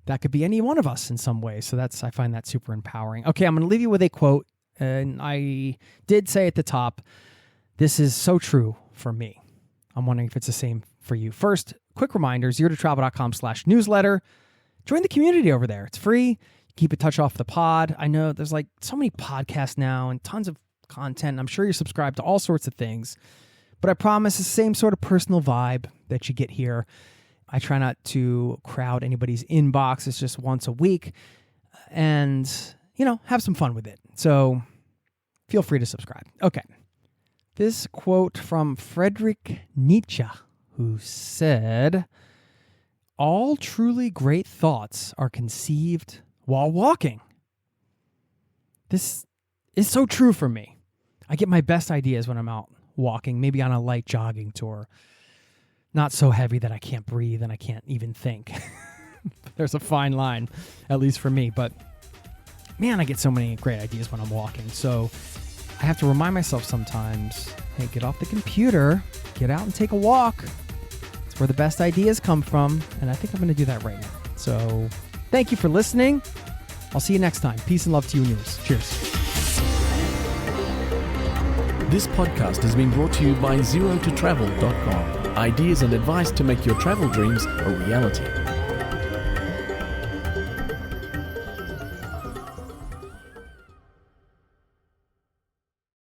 That could be any one of us in some way. So I find that super empowering. Okay, I'm going to leave you with a quote. And I did say at the top, this is so true for me. I'm wondering if it's the same for you. First, quick reminder, zerototravel.com/newsletter. Join the community over there. It's free. Keep in touch off the pod. I know there's like so many podcasts now and tons of content. I'm sure you're subscribed to all sorts of things. But I promise it's the same sort of personal vibe that you get here. I try not to crowd anybody's inbox. It's just once a week. And, have some fun with it. So feel free to subscribe. Okay. This quote from Friedrich Nietzsche, who said, "All truly great thoughts are conceived while walking." This is so true for me. I get my best ideas when I'm out walking, maybe on a light jogging tour. Not so heavy that I can't breathe and I can't even think. There's a fine line, at least for me. But man, I get so many great ideas when I'm walking. So I have to remind myself sometimes, hey, get off the computer, get out and take a walk. It's where the best ideas come from. And I think I'm going to do that right now. So thank you for listening. I'll see you next time. Peace and love to you and yours. Cheers. This podcast has been brought to you by zerototravel.com. Ideas and advice to make your travel dreams a reality.